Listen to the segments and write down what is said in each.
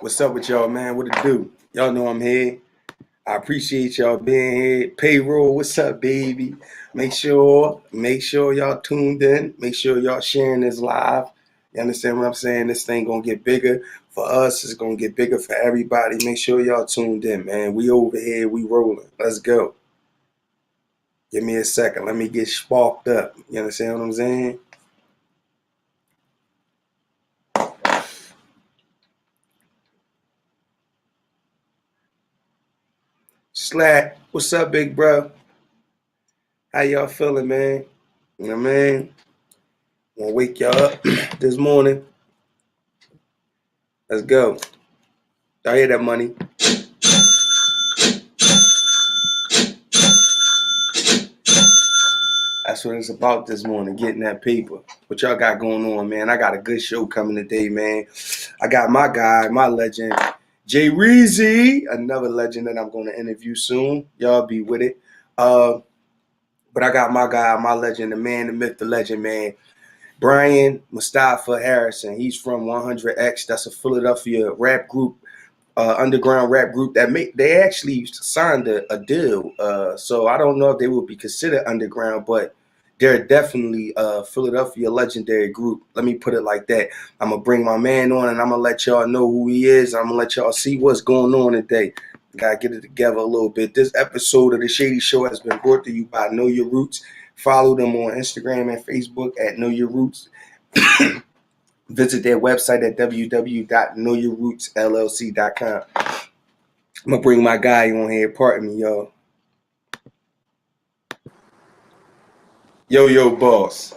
What's up with y'all, man? What it do? Y'all know I'm here. I appreciate y'all being here. Payroll, what's up, baby? Make sure y'all tuned in. Make sure y'all sharing this live. You understand what I'm saying? This thing gonna get bigger for us. It's gonna get bigger for everybody. Make sure y'all tuned in, man. We over here. We rolling. Let's go. Give me a second. Let me get sparked up. You understand what I'm saying? Slack, what's up, big bro? How y'all feeling, man? You know what I mean? Gonna wake y'all up this morning. Let's go. Y'all hear that money? That's what it's about this morning, getting that paper. What y'all got going on, man? I got a good show coming today, man. I got my guy, my legend, Jay Reezy, another legend that I'm going to interview soon. Y'all be with it. But I got my guy, my legend, the man, the myth, the legend, man. Brian Mustafa Harrison. He's from 100X. That's a Philadelphia rap group, underground rap group they actually signed a deal. So I don't know if they would be considered underground, but they're definitely a Philadelphia legendary group. Let me put it like that. I'm gonna bring my man on, and I'm gonna let y'all know who he is. I'm gonna let y'all see what's going on today. Gotta get it together a little bit. This episode of the Shady Show has been brought to you by Know Your Roots. Follow them on Instagram and Facebook at Know Your Roots. Visit their website at www.knowyourrootsllc.com. I'm gonna bring my guy on here. Pardon me, y'all. Yo, boss.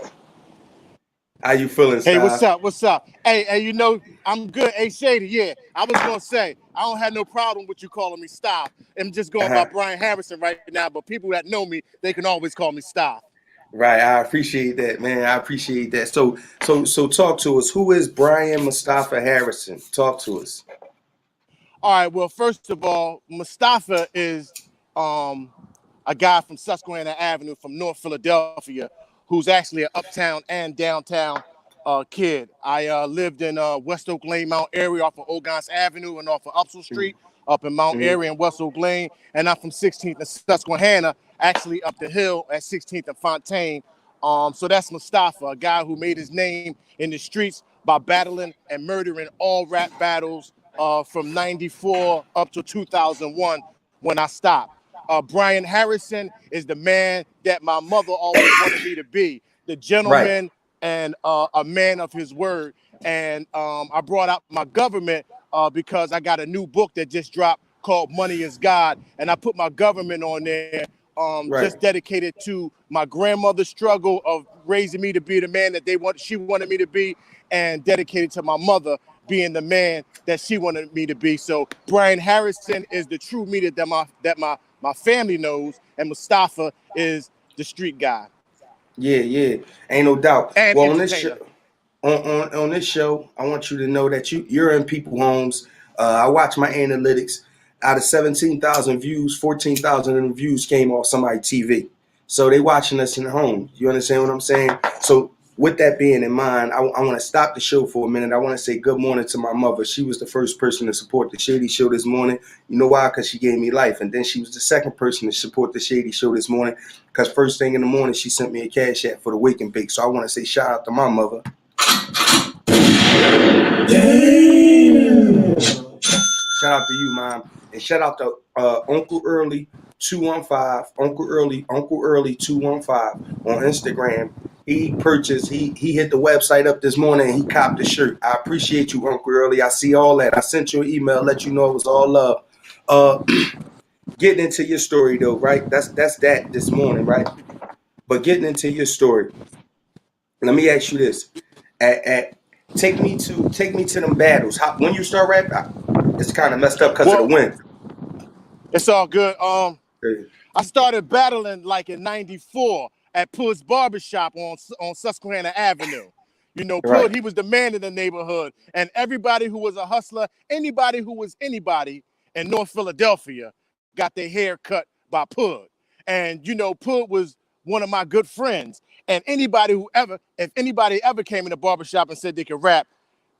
How you feeling, Hey, what's Style? up? What's up? Hey, you know, I'm good. Hey, Shady, yeah. I was going to say, I don't have no problem with you calling me Style. I'm just going by Brian Harrison right now, but people that know me, they can always call me Style. Right, I appreciate that, man. I appreciate that. So talk to us. Who is Brian Mustafa Harrison? Talk to us. All right, well, first of all, Mustafa is a guy from Susquehanna Avenue from North Philadelphia who's actually an uptown and downtown kid. I lived in West Oak Lane, Mount Airy, off of Ogons Avenue and off of Upsall Street, up in Mount Airy and West Oak Lane. And I'm from 16th and Susquehanna, actually up the hill at 16th and Fontaine. So that's Mustafa, a guy who made his name in the streets by battling and murdering all rap battles from 94 up to 2001 when I stopped. Brian Harrison is the man that my mother always wanted me to be, the Right. gentleman and a man of his word. And I brought out my government because I got a new book that just dropped called Money is God. And I put my government on there Right. just dedicated to my grandmother's struggle of raising me to be the man that she wanted me to be, and dedicated to my mother being the man that she wanted me to be. So Brian Harrison is the true me that my family knows, and Mustafa is the street guy. Yeah. Ain't no doubt. And Well, on this show, entertainer. on this show, I want you to know that you're in people homes. I watch my analytics. Out of 17,000 views, 14,000 of the views came off somebody's TV. So they watching us in the home. You understand what I'm saying? So with that being in mind, I want to stop the show for a minute. I want to say good morning to my mother. She was the first person to support the Shady Show this morning. You know why? Because she gave me life. And then she was the second person to support the Shady Show this morning. Because first thing in the morning, she sent me a cash app for the wake and bake. So I want to say shout out to my mother. Damn. Shout out to you, Mom. And shout out to Uncle Early 215, Uncle Early 215 on Instagram. He hit the website up this morning and he copped the shirt. I appreciate you, Uncle Early. I see all that. I sent you an email, let you know it was all love. Getting into your story though, right? That's that this morning, right? But getting into your story, let me ask you this. Take me to them battles. When you start rapping, it's kind of messed up because of the Well, wind. it's all good. I started battling like in '94 at Pud's Barbershop on Susquehanna Avenue. You know, Pud, Right. he was the man in the neighborhood, and everybody who was a hustler, anybody who was anybody in North Philadelphia, got their hair cut by Pud. And you know, Pud was one of my good friends. And if anybody ever came in the barbershop and said they could rap,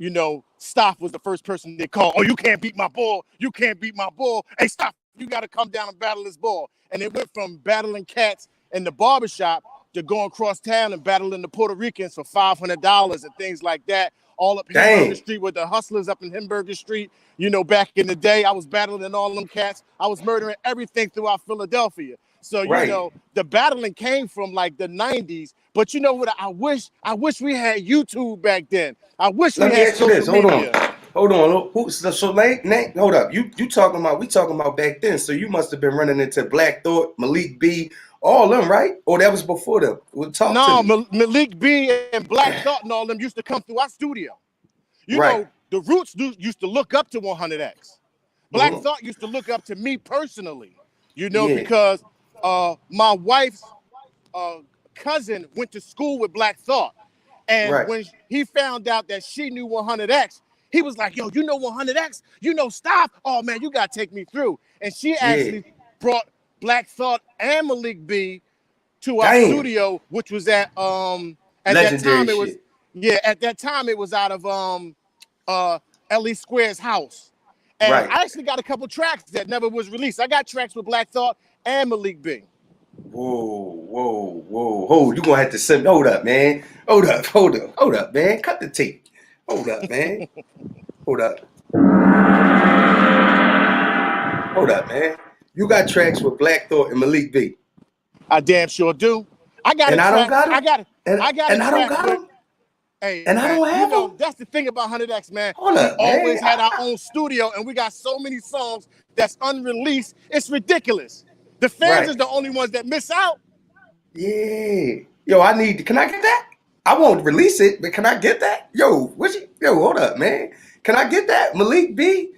you know, Stoff was the first person they called. Oh, you can't beat my ball. You can't beat my ball. Hey, Stoff, you got to come down and battle this ball. And it went from battling cats in the barbershop to going across town and battling the Puerto Ricans for $500 and things like that. All up Hamburger Street with the hustlers up in Hamburger Street. You know, back in the day, I was battling all them cats. I was murdering everything throughout Philadelphia. So, you know, the battling came from like the 90s. But you know what? I wish we had YouTube back then. I wish we had social media. Hold on. So Nate, hold up. We talking about back then. So you must have been running into Black Thought, Malik B, all them, right? Or that was before them? Malik B and Black Thought and all them used to come through our studio. You know, the Roots used to look up to 100X. Black Thought used to look up to me personally, you know, because my wife's cousin went to school with Black Thought. And when he found out that she knew 100X, he was like, yo, you know 100X? You know Stop? Oh, man, you got to take me through. And she actually brought Black Thought and Malik B to our studio, which was at that time it was at that time it was out of Ellie Square's house. And I actually got a couple tracks that never was released. I got tracks with Black Thought and Malik B. Whoa. You gonna have to send hold up, man. Hold up, man. Cut the tape. Hold up, man. Hold up, man. You got tracks with Black Thought and Malik B. I damn sure do. I got I don't got them. I don't got them. Hey, and I don't have them. That's the thing about 100X, man. Hold up, we always had our own studio, and we got so many songs that's unreleased. It's ridiculous. The fans is the only ones that miss out. Yeah. Yo, can I get that? I won't release it, but can I get that? Yo, hold up, man. Can I get that? Malik B?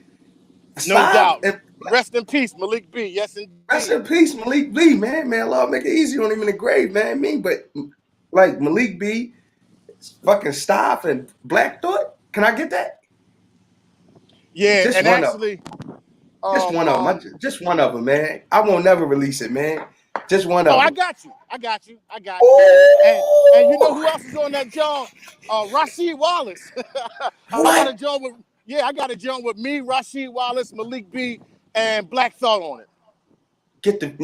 No doubt. Rest in peace, Malik B. Yes, indeed. Rest in peace, Malik B, man. Man, Lord, make it easy on him in the grave, man. But like Malik B, fucking Stoff and Black Thought. Can I get that? Yeah, just and actually, just one of them, man. I won't never release it, man. Just one of them. I got you. And you know who else is on that joint? Rasheed Wallace. I got a joint with me, Rasheed Wallace, Malik B, and Black Thought on it.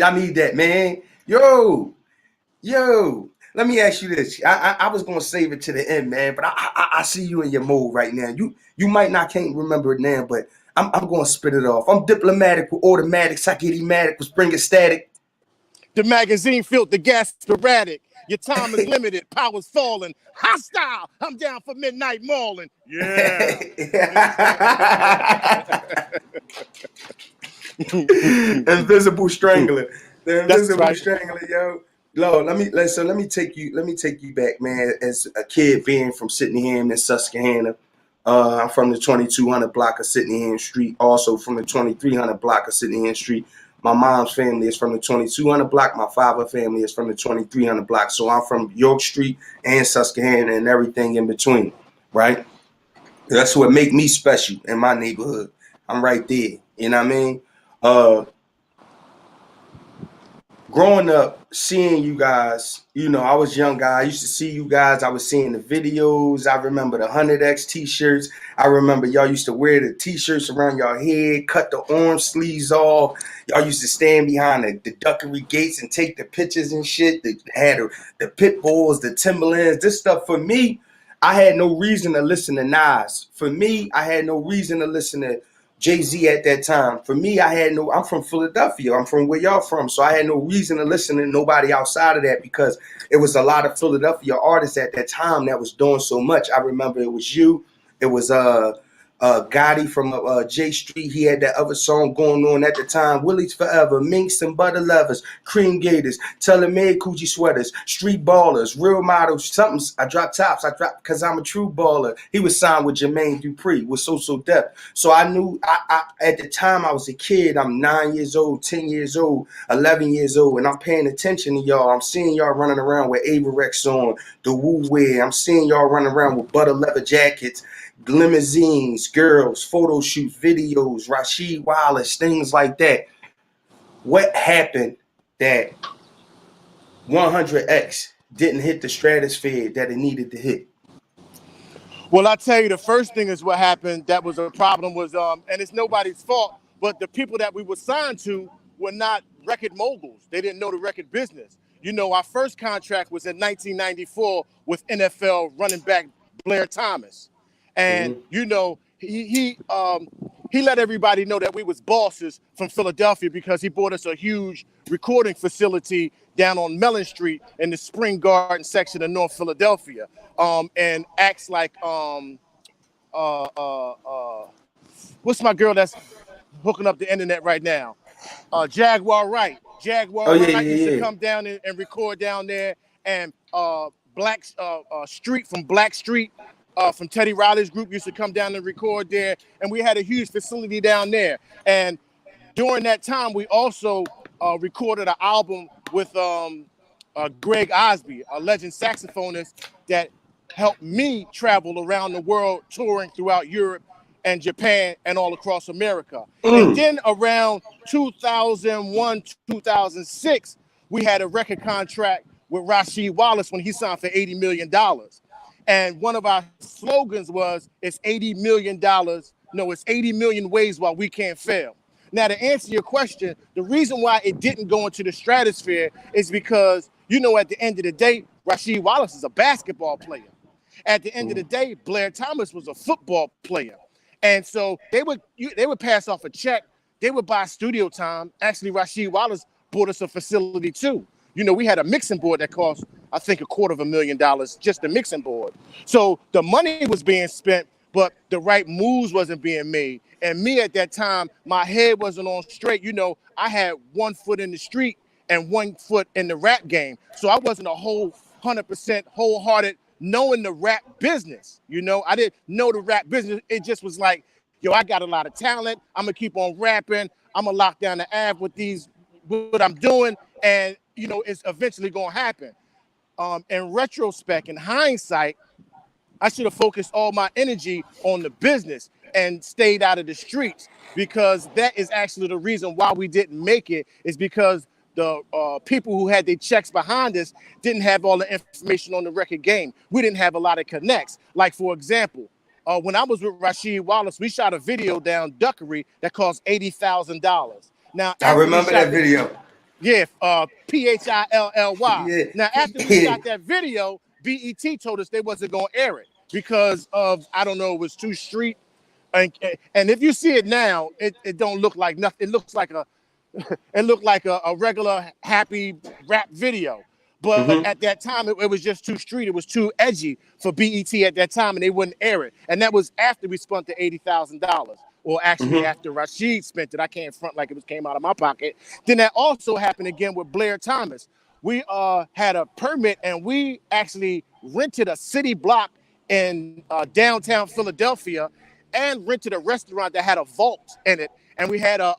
I need that, man. Yo. Let me ask you this. I was gonna save it to the end, man, but I see you in your mode right now. You might not can't remember it now, but I'm gonna spit it off. I'm diplomatic with automatics. I get ematic with spring static. The magazine filled, the gas sporadic. Your time is limited, power's falling. Hostile, I'm down for midnight mauling. Yeah. Invisible strangler. The invisible strangler, yo. Lord, let me take you back, man. As a kid being from Sydenham and Susquehanna. I'm from the 2200 block of Sydenham Street, also from the 2300 block of Sydenham Street. My mom's family is from the 2200 block. My father's family is from the 2300 block. So I'm from York Street and Susquehanna and everything in between, right? That's what make me special in my neighborhood. I'm right there. You know what I mean? Growing up, seeing you guys, I was a young guy. I used to see you guys. I was seeing the videos. I remember the 100X t-shirts. I remember y'all used to wear the t-shirts around your head, cut the arm sleeves off. Y'all used to stand behind the duckery gates and take the pictures and shit. They had the pit bulls, the Timberlands. This stuff, for me, I had no reason to listen to Nas. For me, I had no reason to listen to Jay-Z at that time. For me, I'm from Philadelphia. I'm from where y'all from. So I had no reason to listen to nobody outside of that because it was a lot of Philadelphia artists at that time that was doing so much. I remember it was you. It was Gotti from J Street. He had that other song going on at the time. Willie's Forever, Minks and Butter Lovers, Cream Gators, Telemaid Coochie Sweaters, Street Ballers, Real Models, something. I drop tops. I drop because I'm a true baller. He was signed with Jermaine Dupri with So Def. So I knew I at the time I was a kid. I'm 9 years old, 10 years old, 11 years old, and I'm paying attention to y'all. I'm seeing y'all running around with Averex on, the Woo Wear. I'm seeing y'all running around with butter leather jackets, limousines, girls, photo shoots, videos, Rasheed Wallace, things like that. What happened that 100X didn't hit the stratosphere that it needed to hit? Well, I tell you, the first thing is what happened. That was a problem. Was and it's nobody's fault, but the people that we were signed to were not record moguls. They didn't know the record business. You know, our first contract was in 1994 with NFL running back Blair Thomas, and Mm-hmm. you know he let everybody know that we was bosses from Philadelphia because he bought us a huge recording facility down on Mellon Street in the Spring Garden section of North Philadelphia, and acts like uh, uh, uh, what's my girl that's hooking up the internet right now? Jaguar Wright. Oh Jaguar yeah, Wright used yeah, to yeah. come down and record down there, and Black Street from Black Street from Teddy Riley's group used to come down and record there, and we had a huge facility down there. And during that time, we also recorded an album with Greg Osby, a legend saxophonist that helped me travel around the world, touring throughout Europe and Japan and all across America. And Mm. then around 2001, 2006, we had a record contract with Rasheed Wallace when he signed for $80 million. And one of our slogans was, it's $80 million. No, it's 80 million ways why we can't fail. Now, to answer your question, the reason why it didn't go into the stratosphere is because, you know, at the end of the day, Rasheed Wallace is a basketball player. At the end of the day, Blair Thomas was a football player. And so they would pass off a check. They would buy studio time. Actually, Rasheed Wallace bought us a facility too. You know, we had a mixing board that cost, I think, $250,000, just the mixing board. So the money was being spent, but the right moves wasn't being made. And me at that time, my head wasn't on straight. You know, I had 1 foot in the street and 1 foot in the rap game. So I wasn't a whole 100% wholehearted knowing the rap business. You know, I didn't know the rap business. It just was like, yo, I got a lot of talent. I'm gonna keep on rapping. I'm gonna lock down the Ave with what I'm doing, and you know, it's eventually gonna happen. In retrospect, in hindsight, I should have focused all my energy on the business and stayed out of the streets, because that is actually the reason why we didn't make it, is because the people who had their checks behind us didn't have all the information on the record game. We didn't have a lot of connects. Like, for example, when I was with Rasheed Wallace, we shot a video down Duckery that cost $80,000. Now, I after we remember that shot the, video. yeah, Philly. Yeah. Now, after we shot that video, BET told us they wasn't gonna air it because of, I don't know, it was too street. And if you see it now, it don't look like nothing. It looks like a regular happy rap video. But Mm-hmm. at that time, it was just too street. It was too edgy for BET at that time, and they wouldn't air it. And that was after we spent the $80,000. Or actually, Mm-hmm. after Rasheed spent it. I can't front like it came out of my pocket. Then that also happened again with Blair Thomas. We had a permit, and we actually rented a city block in downtown Philadelphia, and rented a restaurant that had a vault in it. And we had a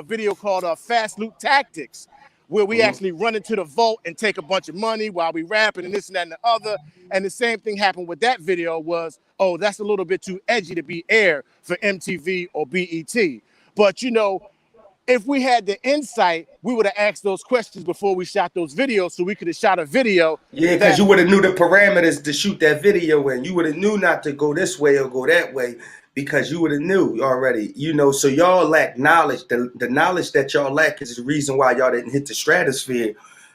video called Fast Loop Tactics, where we Mm-hmm. actually run into the vault and take a bunch of money while we rapping and this and that and the other. And the same thing happened with that video was, oh, that's a little bit too edgy to be aired for MTV or BET. But, you know, if we had the insight, we would have asked those questions before we shot those videos, so we could have shot a video Yeah, because that, you would have knew the parameters to shoot that video in. You would have knew not to go this way or go that way, because you would have knew already. You know, so y'all lack knowledge. The knowledge that y'all lack is the reason why y'all didn't hit the stratosphere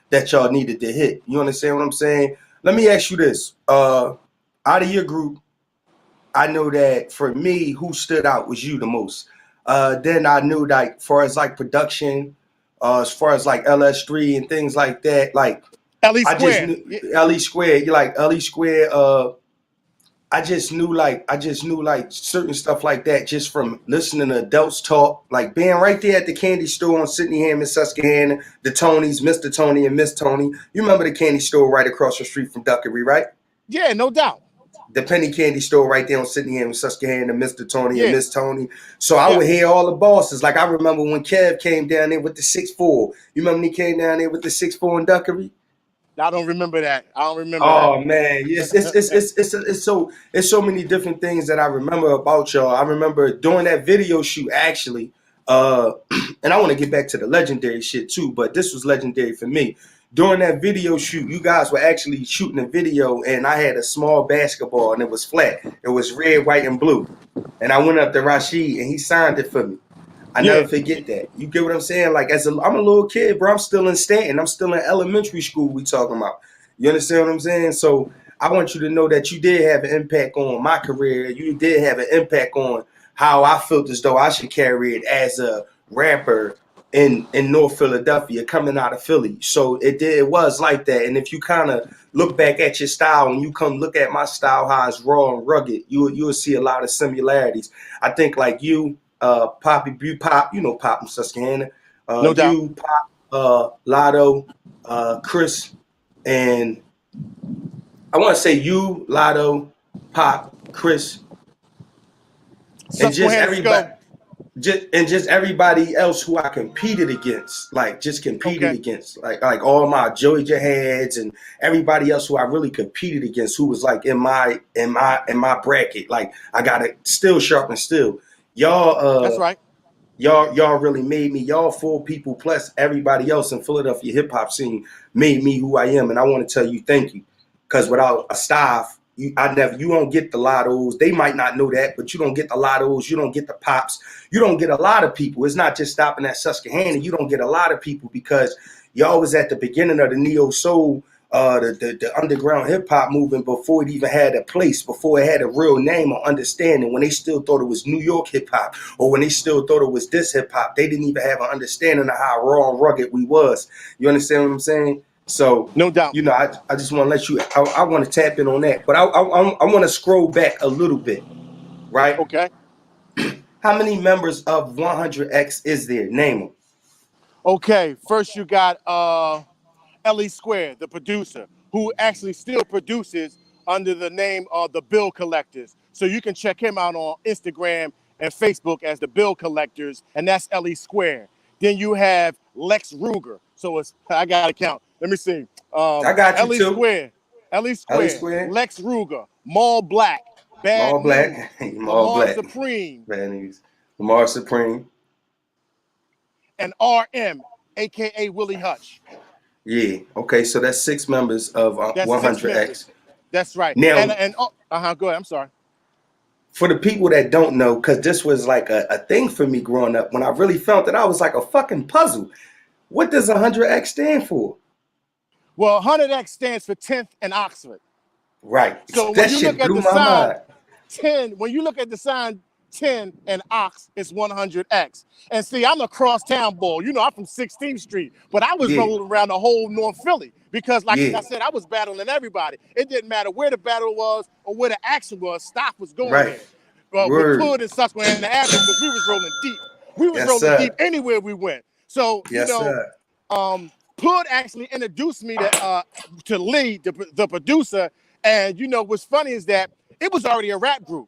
that y'all needed to hit. You understand what I'm saying? Let me ask you this. Out of your group, I know that for me, who stood out was you the most. Then I knew, like, far as like production, as far as like LS3 and things like that, like LE I just Square. knew LE Square. You like LE Square. I just knew like certain stuff like that just from listening to adults talk, like being right there at the candy store on Sydenham and Susquehanna, the Tonys, Mr. Tony and Miss Tony. You remember the candy store right across the street from Duckery, right? Yeah, no doubt. The penny candy store right there on Sydenham and Susquehanna, Mr. Tony and Yeah, Miss Tony. So I yeah. would hear all the bosses. Like I remember when Kev came down there with the 6'4". You remember when he came down there with the 6'4" in Duckery? I don't remember that. I don't remember that. Oh man, yes, it's so many different things that I remember about y'all. I remember during that video shoot actually, and I want to get back to the legendary shit too, but this was legendary for me. during that video shoot, you guys were actually shooting a video, and I had a small basketball, and it was flat. It was red, white, and blue. And I went up to Rashid, and he signed it for me. I never forget that. You get what I'm saying? Like, I'm a little kid, bro. I'm still in Stanton. I'm still in elementary school. We talking about. You understand what I'm saying? So I want you to know that you did have an impact on my career. You did have an impact on how I felt as though I should carry it as a rapper in North Philadelphia, coming out of Philly. So it was like that. And if you kind of look back at your style and you come look at my style, how it's raw and rugged, you'll see a lot of similarities. I think like you, Poppy, you Pop, you know Pop from Susquehanna. No doubt. You, Pop, Lotto, Chris, and I want to say you, Lotto, Pop, Chris, and just everybody. Just everybody else who I competed against, like like all my Joey Jahads and everybody else who I really competed against, who was like in my bracket. Like I got it still sharp and still. Y'all, that's right. Y'all really made me. Y'all 4 people plus everybody else in Philadelphia hip hop scene made me who I am, and I want to tell you thank you, because without a staff, you don't get the Lottos. They might not know that, but you don't get the Lottos. You don't get the Pops. You don't get a lot of people. It's not just stopping at Susquehanna. You don't get a lot of people because y'all was at the beginning of the neo soul, the underground hip hop movement before it even had a place, before it had a real name or understanding. When they still thought it was New York hip hop, or when they still thought it was this hip hop, they didn't even have an understanding of how raw and rugged we was. You understand what I'm saying? So no doubt. You know, I just want to let you. I want to tap in on that, but I want to scroll back a little bit, right? Okay. How many members of 100X is there? Name them. Okay. First, you got Ellie Square, the producer, who actually still produces under the name of the Bill Collectors. So you can check him out on Instagram and Facebook as the Bill Collectors, and that's Ellie Square. Then you have Lex Ruger. So I gotta count. Let me see. I got you Ellie too. Square, Lex Ruger, Maul Black, Bad Maul Black, Maul Lamar Black, Supreme, Bad News, Lamar Supreme, and RM, aka Willie Hutch. Yeah. Okay. So that's 6 members of That's 100X. That's right. Now, and go ahead. I'm sorry. For the people that don't know, because this was like a thing for me growing up, when I really felt that I was like a fucking puzzle. What does 100X stand for? Well, 100X stands for 10th and Oxford. Right. So that when you shit look at blew the my sign mind. 10, when you look at the sign 10 and Ox, it's 100X. And see, I'm a crosstown boy. You know, I'm from 16th Street, but I was rolling around the whole North Philly because, like I said, I was battling everybody. It didn't matter where the battle was or where the action was. Stop was going there. But with Pud and Susquehanna Avenue, because we was rolling deep. We was rolling deep anywhere we went. So, you know, Pud actually introduced me to Lee, the producer. And, you know, what's funny is that it was already a rap group.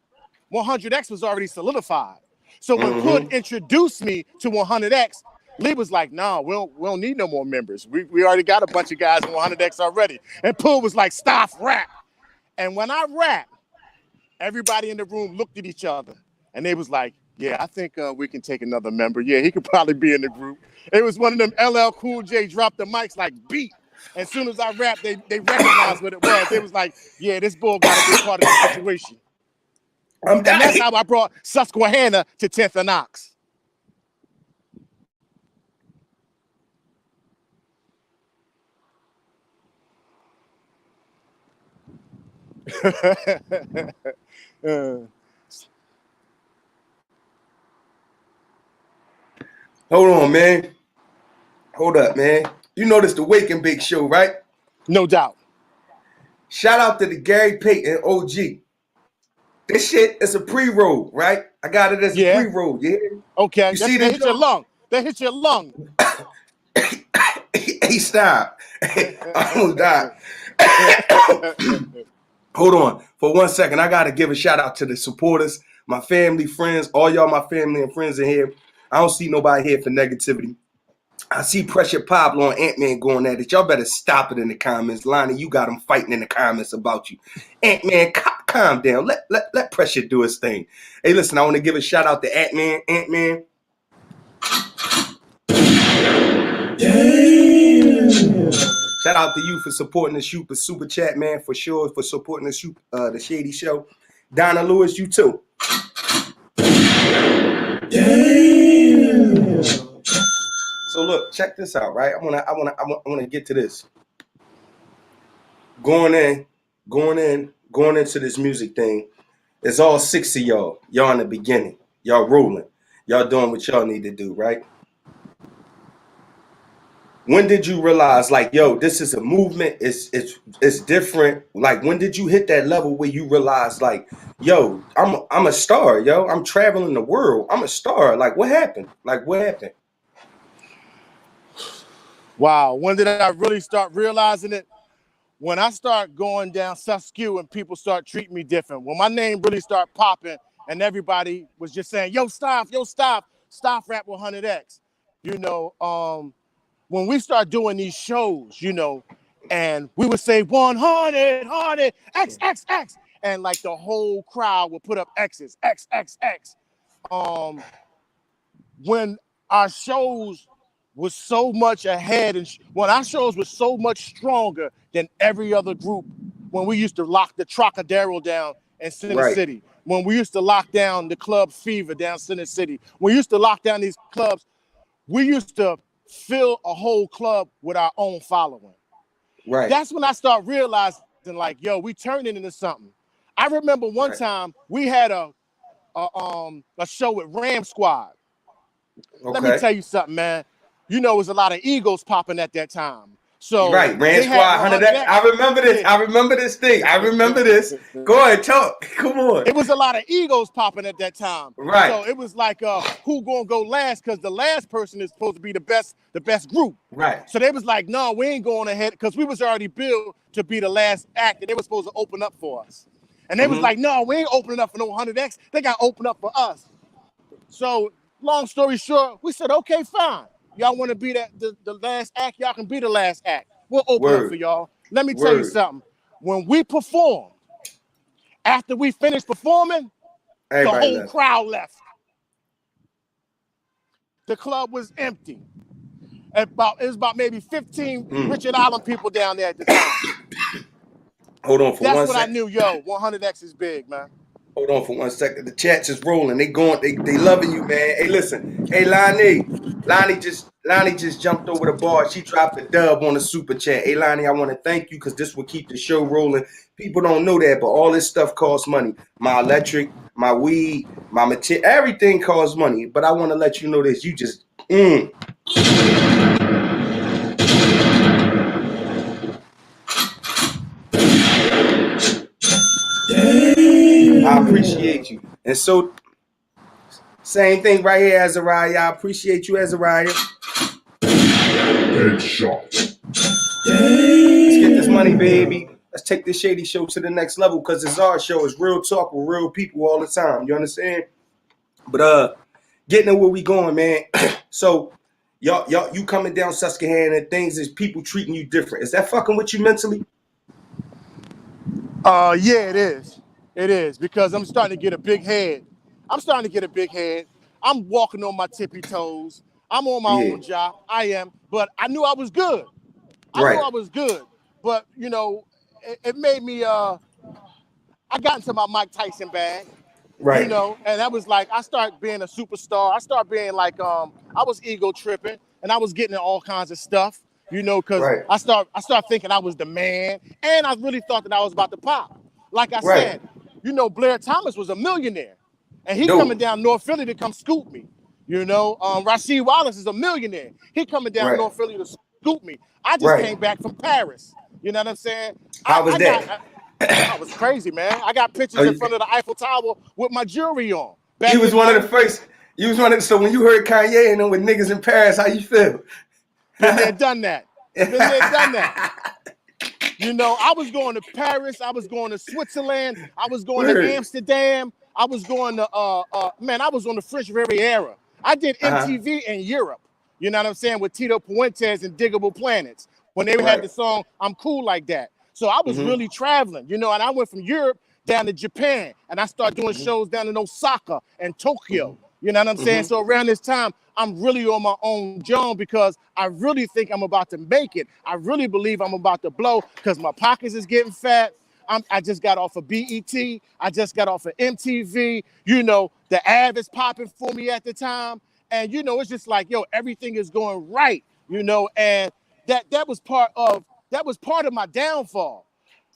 100X was already solidified. So when Pud introduced me to 100X, Lee was like, "No, we don't need no more members. We already got a bunch of guys in 100X already." And Pud was like, "Stop rap." And when I rap, everybody in the room looked at each other, and they was like, "Yeah, I think we can take another member. Yeah, he could probably be in the group." It was one of them LL Cool J dropped the mics like beat. As soon as I rapped, they recognized what it was. They was like, "Yeah, this bull got to be part of the situation." And that's how I brought Susquehanna to 10th and Ox. Hold on, man. Hold up, man. You know this the Wake and Bake show, right? No doubt. Shout out to the Gary Payton OG. This shit is a pre-roll, right? I got it as a pre-roll, yeah? Okay. You see they this hit your lung. They hit your lung. Hey, stop. I almost died. Hold on. For 1 second, I got to give a shout out to the supporters, my family, friends, all y'all my family and friends in here. I don't see nobody here for negativity. I see Pressure Pablo and Ant-Man going at it. Y'all better stop it in the comments. Lonnie, you got them fighting in the comments about you. Ant-Man, calm down. Let Pressure do his thing. Hey, listen, I want to give a shout out to Ant-Man. Ant-Man. Damn. Shout out to you for supporting the super chat, man, for sure, for supporting the Shady Show. Donna Lewis, you too. Damn. So look, check this out, right? I wanna get to this. Going into this music thing. It's all 6 of y'all. Y'all in the beginning. Y'all rolling. Y'all doing what y'all need to do, right? When did you realize, like, yo, this is a movement? It's different. Like, when did you hit that level where you realize, like, yo, I'm a star, yo. I'm traveling the world. I'm a star. Like, what happened? Wow. When did I really start realizing it? When I start going down Suskew and people start treating me different. When my name really start popping and everybody was just saying, yo, stop, rap with 100X. You know, when we start doing these shows, you know, and we would say 100, X, X, X. And like the whole crowd would put up X's, X, X, X. When our shows was so much ahead, and when our shows were so much stronger than every other group, when we used to lock the Trocadero down in Center City, when we used to lock down the Club Fever down Center City, we used to lock down these clubs, we used to fill a whole club with our own following. Right. That's when I start realizing, like, yo, we turned it into something. I remember one time we had a show with Ram Squad. Okay. Let me tell you something, man. You know, it was a lot of egos popping at that time. So Ram Squad, 100X. I remember this. I remember this thing. I remember this. Go ahead, talk. Come on. It was a lot of egos popping at that time. Right. So it was like, who gonna go last? Because the last person is supposed to be the best group. Right. So they was like, no, we ain't going ahead, because we was already built to be the last act, and they were supposed to open up for us. And they was like, no, we ain't opening up for no 100X. They got to open up for us. So long story short, we said, okay, fine. Y'all want to be the last act? Y'all can be the last act. We'll open up for y'all. Let me tell you something. When we performed, after we finished performing, everybody the whole crowd left. The club was empty. It was about maybe 15 Richard Island people down there at the time. Hold on for 1 second. That's when I knew, yo, 100X is big, man. Hold on for 1 second. The chat's just rolling. They loving you, man. Hey, listen. Hey, Lonnie just jumped over the bar. She dropped a dub on the super chat. Hey, Lonnie, I want to thank you, because this will keep the show rolling. People don't know that, but all this stuff costs money. My electric, my weed, my material, everything costs money. But I want to let you know this. You just, I appreciate you. And so, same thing right here, Azariah. I appreciate you, Azariah. Headshot. Let's get this money, baby. Let's take this Shady Show to the next level, because it's our show. It's real talk with real people all the time. You understand? But getting to where we going, man. So, y'all, you coming down Susquehanna, and things is people treating you different. Is that fucking with you mentally? Yeah, it is. It is, because I'm starting to get a big head. I'm walking on my tippy toes. I'm on my own job. I am. But I knew I was good. But, you know, it made me, I got into my Mike Tyson bag. Right. You know, and that was like, I started being a superstar. I started being like, I was ego tripping, and I was getting all kinds of stuff, you know, because I started thinking I was the man, and I really thought that I was about to pop. Like I said, you know, Blair Thomas was a millionaire, and he coming down North Philly to come scoop me. You know, Rasheed Wallace is a millionaire. He coming down North Philly to scoop me. I just came back from Paris. You know what I'm saying? How was that? I was crazy, man. I got pictures in front of the Eiffel Tower with my jewelry on. You was one of the first. So when you heard Kanye and them with niggas in Paris, how you feel? Been there, done that. You know, I was going to Paris. I was going to Switzerland. I was going to Amsterdam. I was going to, I was on the French Riviera. I did MTV in Europe. You know what I'm saying? With Tito Puentes and Diggable Planets. When they had the song, I'm Cool Like That. So I was really traveling, you know, and I went from Europe down to Japan, and I started doing shows down in Osaka and Tokyo. You know what I'm saying? So around this time, I'm really on my own John because I really think I'm about to make it. I really believe I'm about to blow because my pockets is getting fat. I just got off of BET. I just got off of MTV. You know, the ad is popping for me at the time. And, you know, it's just like, yo, everything is going right, you know, and that was part of my downfall.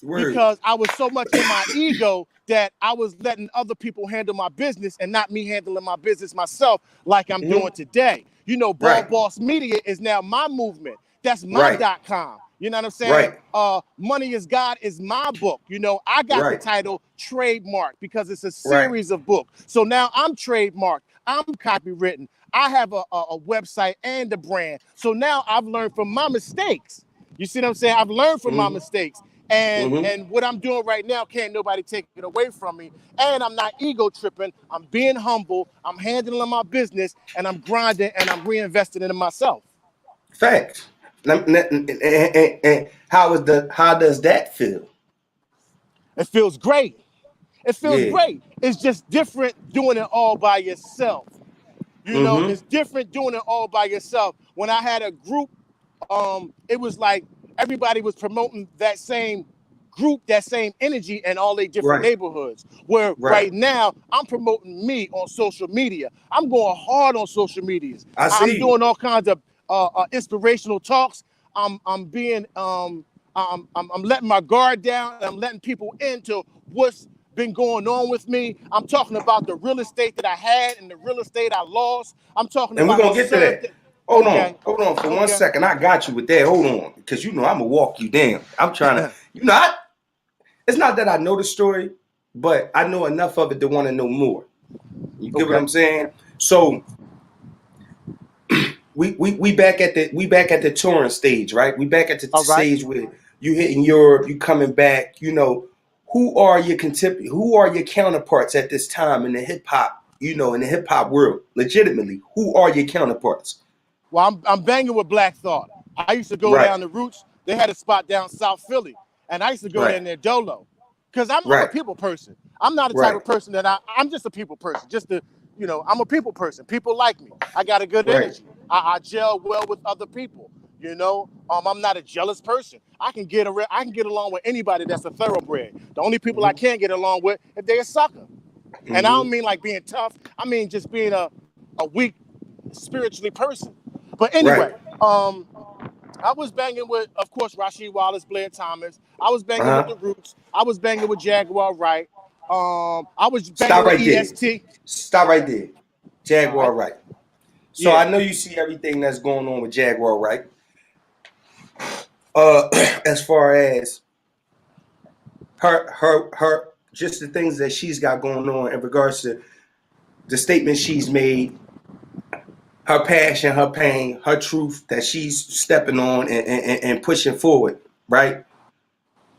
Word. Because I was so much in my ego that I was letting other people handle my business and not me handling my business myself like I'm doing today. You know, Ball Right. Boss Media is now my movement. That's my Right. .com. You know what I'm saying? Right. Money is God is my book. You know, I got the Right. title trademark because it's a Right. series of books. So now I'm trademarked. I'm copywritten. I have a website and a brand. So now I've learned from my mistakes. You see what I'm saying? I've learned from my mistakes. And what I'm doing right now, can't nobody take it away from me. And I'm not ego tripping. I'm being humble. I'm handling my business, and I'm grinding, and I'm reinvesting into myself. Facts. And how does that feel? It feels great. It feels Yeah. great. It's just different doing it all by yourself. You know, it's different doing it all by yourself. When I had a group, it was like everybody was promoting that same group, that same energy in all their different Right. neighborhoods. Where Right. right now I'm promoting me on social media. I'm going hard on social medias. I I'm see. doing all kinds of inspirational talks. I'm being I'm letting my guard down. And I'm letting people into what's been going on with me. I'm talking about the real estate that I had and the real estate I lost. I'm talking And we're about the gonna get to son. that. Hold on. Okay, Hold on for one okay. second. I got you with that. Hold on. Because you know I'm gonna walk you down. I'm trying to, it's not that I know the story, but I know enough of it to want to know more. You get what Okay. I'm saying? So we back at the touring stage, right? We back at the All right. stage where you hitting Europe, you coming back. You know, who are your counterparts at this time in the hip hop? You know, in the hip hop world, legitimately, who are your counterparts? Well, I'm banging with Black Thought. I used to go Right, down the Roots. They had a spot down South Philly, and I used to go right, down there dolo, because I'm a right, people person. I'm not the type right, of person that I'm just a people person. Just to, you know, I'm a people person. People like me. I got a good right. energy. I gel well with other people. You know, I'm not a jealous person. I can get along with anybody that's a thoroughbred. The only people I Mm-hmm, can't get along with if they're a sucker. And I don't mm-hmm. mean like being tough. I mean just being a weak spiritually person. But Right. anyway, I was banging with, of course, Rasheed Wallace, Blair Thomas. I was Uh banging with huh. the Roots. I was banging with Jaguar Wright. I was banging Stop with right there. EST. Stop right there. All Jaguar right. Wright. So Yeah. I know you see everything that's going on with Jaguar Wright. As far as her just the things that she's got going on in regards to the statements she's made, her passion, her pain, her truth that she's stepping on and pushing forward, right?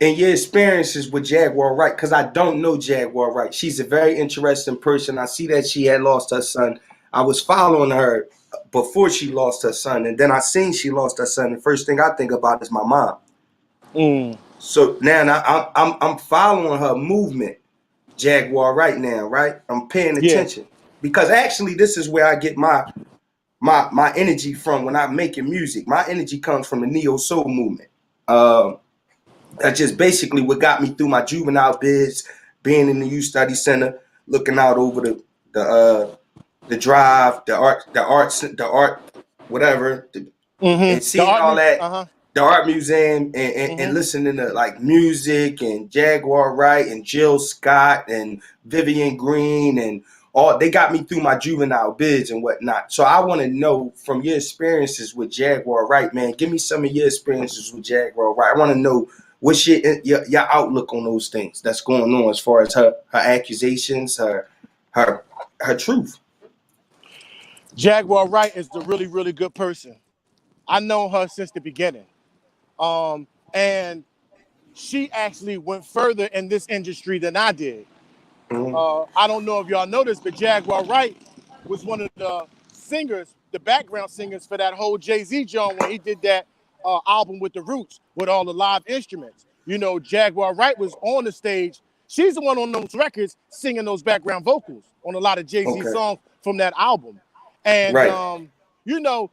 And your experiences with Jaguar Wright, because I don't know Jaguar Wright. She's a very interesting person. I see that she had lost her son. I was following her before she lost her son, and then I seen she lost her son. The first thing I think about is my mom. Mm. So now I'm following her movement, Jaguar, right now, right? I'm paying Yeah. attention because actually this is where I get my energy from when I'm making music. My energy comes from the neo soul movement. That's just basically what got me through my juvenile biz, being in the youth study center, looking out over the drive, the art, whatever, and The seeing art all music. that, Uh huh. the art museum, and listening to like music and Jaguar Wright and Jill Scott and Vivian Green and all. They got me through my juvenile bids and whatnot. So I want to know from your experiences with Jaguar Wright, man. Give me some of your experiences with Jaguar Wright. I want to know what's your outlook on those things that's going on as far as her accusations, her her truth. Jaguar Wright is a really, really good person. I know her since the beginning. And she actually went further in this industry than I did. Mm-hmm. I don't know if y'all noticed, but Jaguar Wright was one of the singers, the background singers for that whole Jay-Z John when he did that album with the Roots with all the live instruments. You know, Jaguar Wright was on the stage. She's the one on those records singing those background vocals on a lot of Jay-Z Okay. songs from that album. And Right. you know,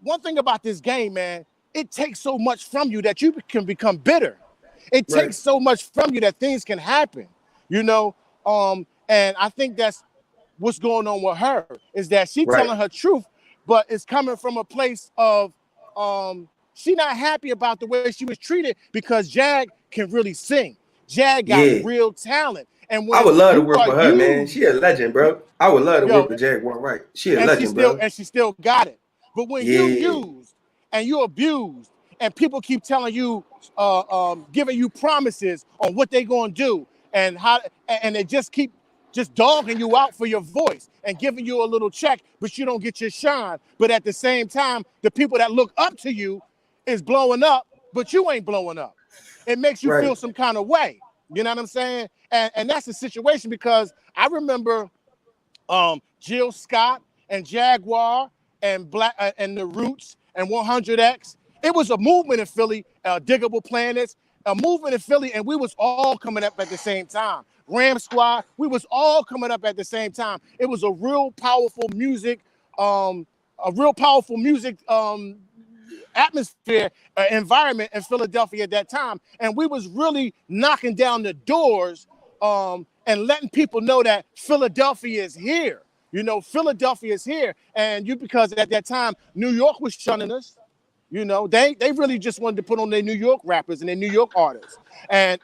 one thing about this game, man, it takes so much from you that you can become bitter. It Right. takes so much from you that things can happen, you know. And I think that's what's going on with her, is that she Right. telling her truth, but it's coming from a place of she not happy about the way she was treated, because Jag can really sing. Jag got Yeah. real talent. And I when would love to you work are with her, man. She used, a legend, bro. I would love to work yo, with Jaguar Wright. She a and legend, bro. she still got it. But when you Yeah. used and you abused, and people keep telling you, giving you promises on what they gonna do, and how, and they just keep just dogging you out for your voice and giving you a little check, but you don't get your shine. But at the same time, the people that look up to you is blowing up, but you ain't blowing up. It makes you Right. feel some kind of way. You know what I'm saying? And that's the situation, because I remember Jill Scott and Jaguar and Black and the Roots and 100X. It was a movement in Philly, Diggable Planets, a movement in Philly, and we was all coming up at the same time. Ram Squad, we was all coming up at the same time. It was a real powerful music, um, atmosphere, environment in Philadelphia at that time, and we was really knocking down the doors, and letting people know that Philadelphia is here. You know, Philadelphia is here, and because at that time New York was shunning us. You know, they really just wanted to put on their New York rappers and their New York artists, and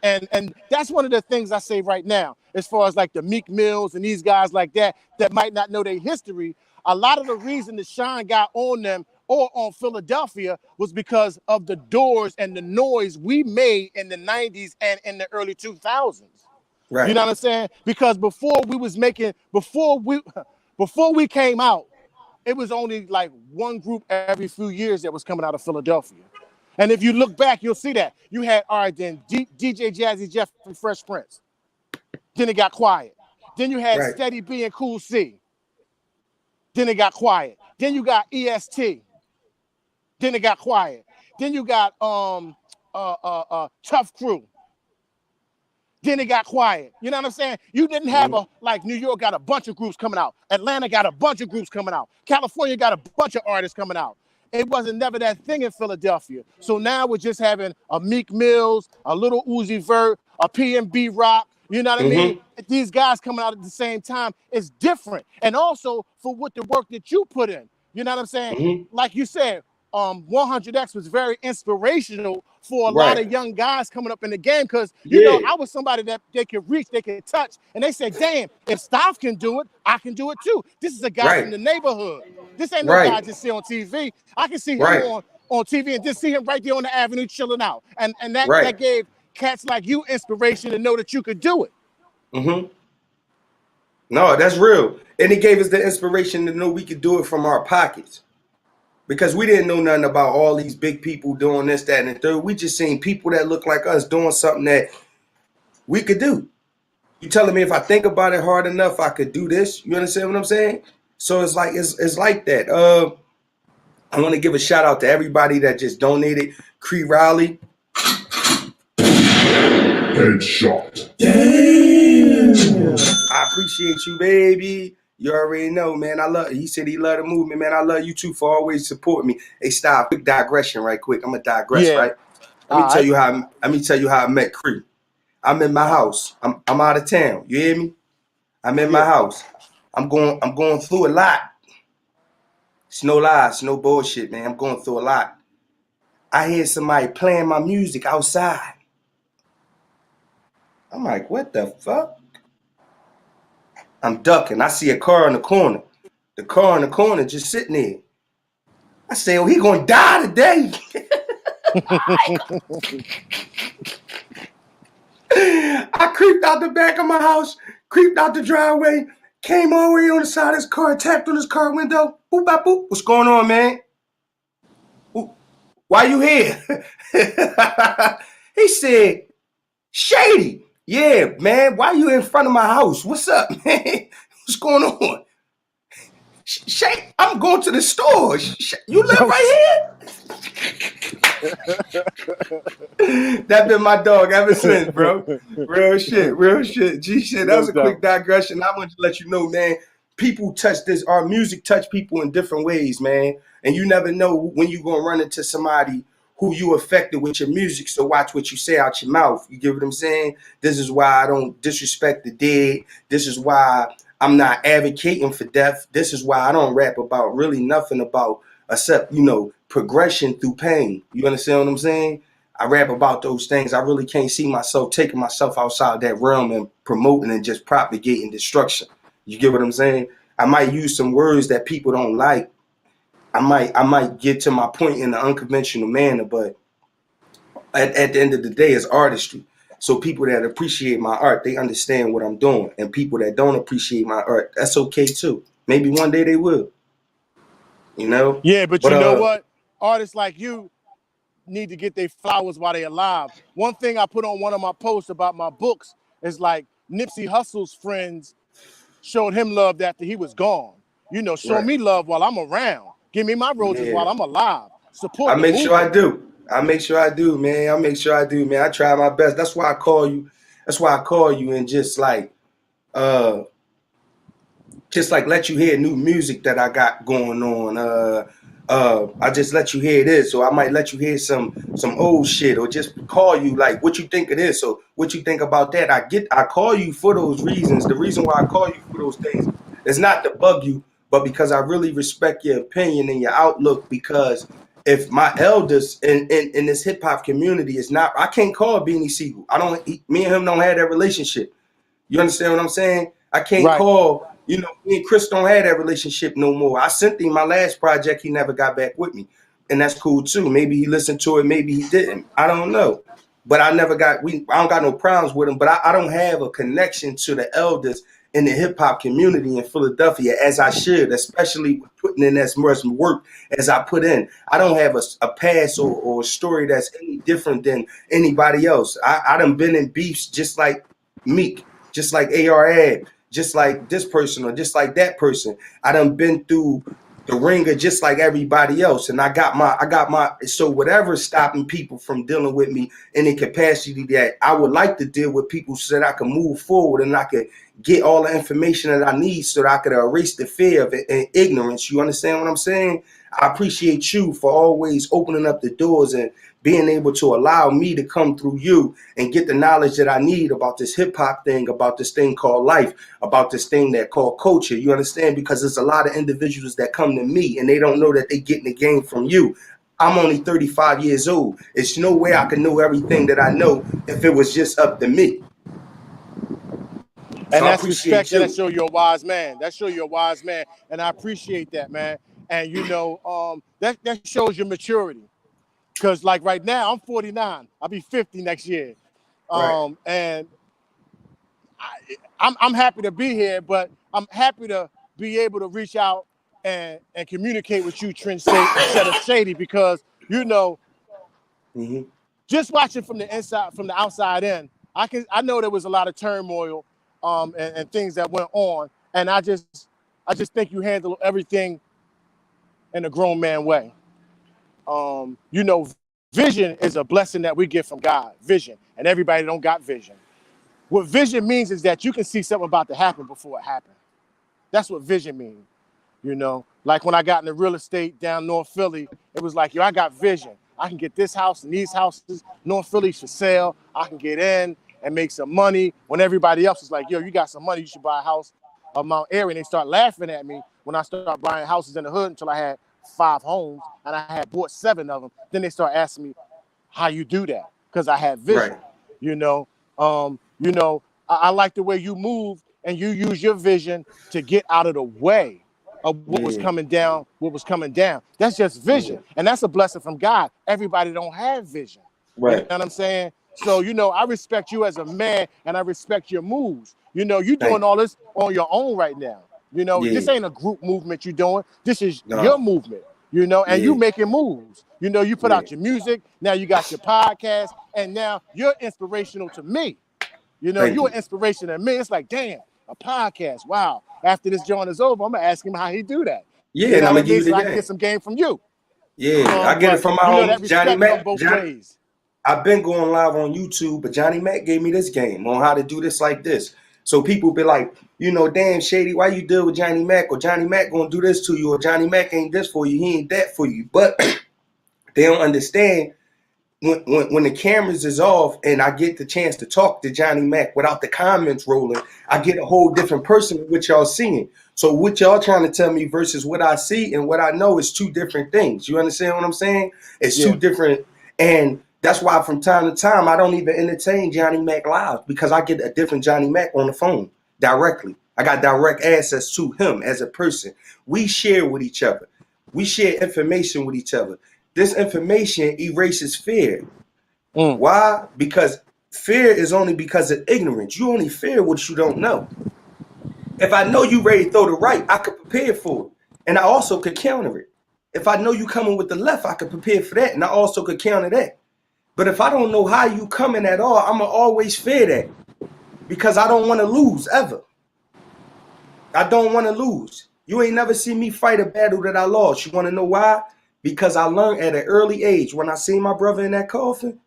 that's one of the things I say right now, as far as like the Meek Mills and these guys like that might not know their history. A lot of the reason the shine got on them or on Philadelphia was because of the doors and the noise we made in the 90s and in the early 2000s. You Right. know what I'm saying? Because before we came out, it was only like one group every few years that was coming out of Philadelphia. And if you look back, you'll see that. You had, all right, then DJ Jazzy Jeff and Fresh Prince. Then it got quiet. Then you had Right. Steady B and Cool C. Then it got quiet. Then you got EST. Then it got quiet. Then you got Tough Crew. Then it got quiet. You know what I'm saying? You didn't have like New York got a bunch of groups coming out. Atlanta got a bunch of groups coming out. California got a bunch of artists coming out. It wasn't never that thing in Philadelphia. So now we're just having a Meek Mills, a little Uzi Vert, a PNB Rock. You know what I mean? These guys coming out at the same time is different. And also for what the work that you put in. You know what I'm saying? Like you said, 100X was very inspirational for a lot Right. of young guys coming up in the game, because you know, Yeah. I was somebody that they could reach, they could touch, and they said, damn, if Staff can do it, I can do it too. This is a guy from Right. the neighborhood. This ain't no guy I Right. just see on TV. I can see him Right. on TV and just see him right there on the avenue chilling out. And that Right. gave cats like you inspiration to know that you could do it. No, that's real. And it gave us the inspiration to know we could do it from our pockets. Because we didn't know nothing about all these big people doing this, that, and the third. We just seen people that look like us doing something that we could do. You telling me if I think about it hard enough, I could do this? You understand what I'm saying? So it's like that. I want to give a shout out to everybody that just donated. Cree Riley. Headshot. Damn. I appreciate you, baby. You already know, man. He said he loved the movement, man. I love you too for always supporting me. Hey, stop. Quick digression, right quick. I'm gonna digress, right? Let me tell you how I met Cree. I'm in my house. I'm out of town. You hear me? I'm in my house. I'm going through a lot. It's no lies, no bullshit, man. I'm going through a lot. I hear somebody playing my music outside. I'm like, what the fuck? I'm ducking. I see a car in the corner. The car in the corner just sitting there. I say, oh, he gonna die today. I creeped out the back of my house, creeped out the driveway, came all the way on the side of his car, tapped on his car window. Boop, bop, boop. What's going on, man? Why you here? He said, Shady. Yeah, man. Why you in front of my house? What's up, man? What's going on? Shady, I'm going to the store. You live right here? That been my dog ever since, bro. Real shit. G shit. That was a quick digression. I wanted to let you know, man. people touch this. Our music touch people in different ways, man. And you never know when you're gonna run into somebody who you affected with your music. So watch what you say out your mouth. You get what I'm saying? This is why I don't disrespect the dead. This is why I'm not advocating for death. This is why I don't rap about really nothing about except, progression through pain. You understand what I'm saying? I rap about those things. I really can't see myself taking myself outside that realm and promoting and just propagating destruction. You get what I'm saying? I might use some words that people don't like. I might get to my point in an unconventional manner, but at the end of the day, it's artistry. So people that appreciate my art, they understand what I'm doing. And people that don't appreciate my art, that's okay too. Maybe one day they will. Yeah, but But you know what? Artists like you need to get their flowers while they're alive. One thing I put on one of my posts about my books is like Nipsey Hussle's friends showed him love after he was gone. Show right. me love while I'm around. Give me my roses Yeah. while I'm alive. Support I the make movement. sure I do. I make sure I do, man. I try my best. That's why I call you. That's why I call you and just like let you hear new music that I got going on. I just let you hear this, or I might let you hear some old shit, or just call you like what you think of this, or what you think about that. I call you for those reasons. The reason why I call you for those things is not to bug you, but because I really respect your opinion and your outlook. Because if my elders in this hip hop community is not, I can't call Beanie Siegel. Me and him don't have that relationship. You understand what I'm saying? I can't Right. call, me and Chris don't have that relationship no more. I sent him my last project. He never got back with me. And that's cool too. Maybe he listened to it. Maybe he didn't. I don't know. But I don't got no problems with him. But I don't have a connection to the elders in the hip hop community in Philadelphia as I should, especially putting in as much work as I put in. I don't have a past or a story that's any different than anybody else. I done been in beefs just like Meek, just like AR, just like this person or just like that person. I done been through the ringer just like everybody else. And I got my, so whatever's stopping people from dealing with me in the capacity that I would like to deal with people so that I can move forward and I could get all the information that I need so that I could erase the fear of it and ignorance. You understand what I'm saying? I appreciate you for always opening up the doors and being able to allow me to come through you and get the knowledge that I need about this hip hop thing, about this thing called life, about this thing that called culture. You understand? Because there's a lot of individuals that come to me and they don't know that they're getting the game from you. I'm only 35 years old. It's no way I can know everything that I know if it was just up to me. And So I that's appreciate respect, and that you. show you're a wise man. That show you're a wise man, and I appreciate that, man. And that shows your maturity. Because like right now, I'm 49. I'll be 50 next year. Right. And I'm happy to be here, but I'm happy to be able to reach out and communicate with you, Trent instead of Shady, because Mm-hmm. just watching from the inside, from the outside in, I know there was a lot of turmoil and things that went on, and I just think you handle everything in a grown man way. Vision is a blessing that we get from God. Vision, and everybody don't got vision. What vision means is that you can see something about to happen before it happened. That's what vision means. Like when I got into real estate down North Philly, it was like, I got vision. I can get this house and these houses, North Philly for sale. I can get in and make some money when everybody else is like, you got some money, you should buy a house of Mount Airy. And they start laughing at me when I start buying houses in the hood until I had 5 homes and I had bought 7 of them. Then they start asking me how you do that, because I had vision. Right. I like the way you move and you use your vision to get out of the way of what was coming down, That's just vision. Yeah. And that's a blessing from God. Everybody don't have vision. You know Right. what I'm saying? So, I respect you as a man and I respect your moves. You're Thank doing all this on your own right now. you. This Yeah. ain't a group movement you're doing. This is your No. movement, and you Yeah. making moves. You put Yeah. out your music. Now you got your podcast, and now you're inspirational to me. Thank You're you. an inspiration to me. It's like, damn, a podcast. Wow. After this joint is over, I'm going to ask him how he do that. Yeah, You and know I'm what I gonna give mean? you So the I can get game. some game from you. Yeah, I get it But, from my that homie Johnny respect come Mack. both ways. I've been going live on YouTube, but Johnny Mack gave me this game on how to do this like this. So people be like, you know, damn Shady, why you deal with Johnny Mac? Or Johnny Mac gonna do this to you, or Johnny Mac ain't this for you, he ain't that for you. But they don't understand when the cameras is off and I get the chance to talk to Johnny Mac without the comments rolling, I get a whole different person than what y'all seeing. So what y'all trying to tell me versus what I see and what I know is two different things. You understand what I'm saying? It's two different, and that's why from time to time I don't even entertain Johnny Mac live, because I get a different Johnny Mac on the phone directly. I got direct access to him as a person. We share with each other. We share information with each other. This information erases fear. Why? Because fear is only because of ignorance. You only fear what you don't know. If I know you ready to throw the right, I could prepare for it. And I also could counter it. If I know you coming with the left, I could prepare for that. And I also could counter that. But if I don't know how you coming at all, I'm going to always fear that. Because I don't want to lose ever. I don't want to lose. You ain't never seen me fight a battle that I lost. You want to know why? Because I learned at an early age, when I seen my brother in that coffin,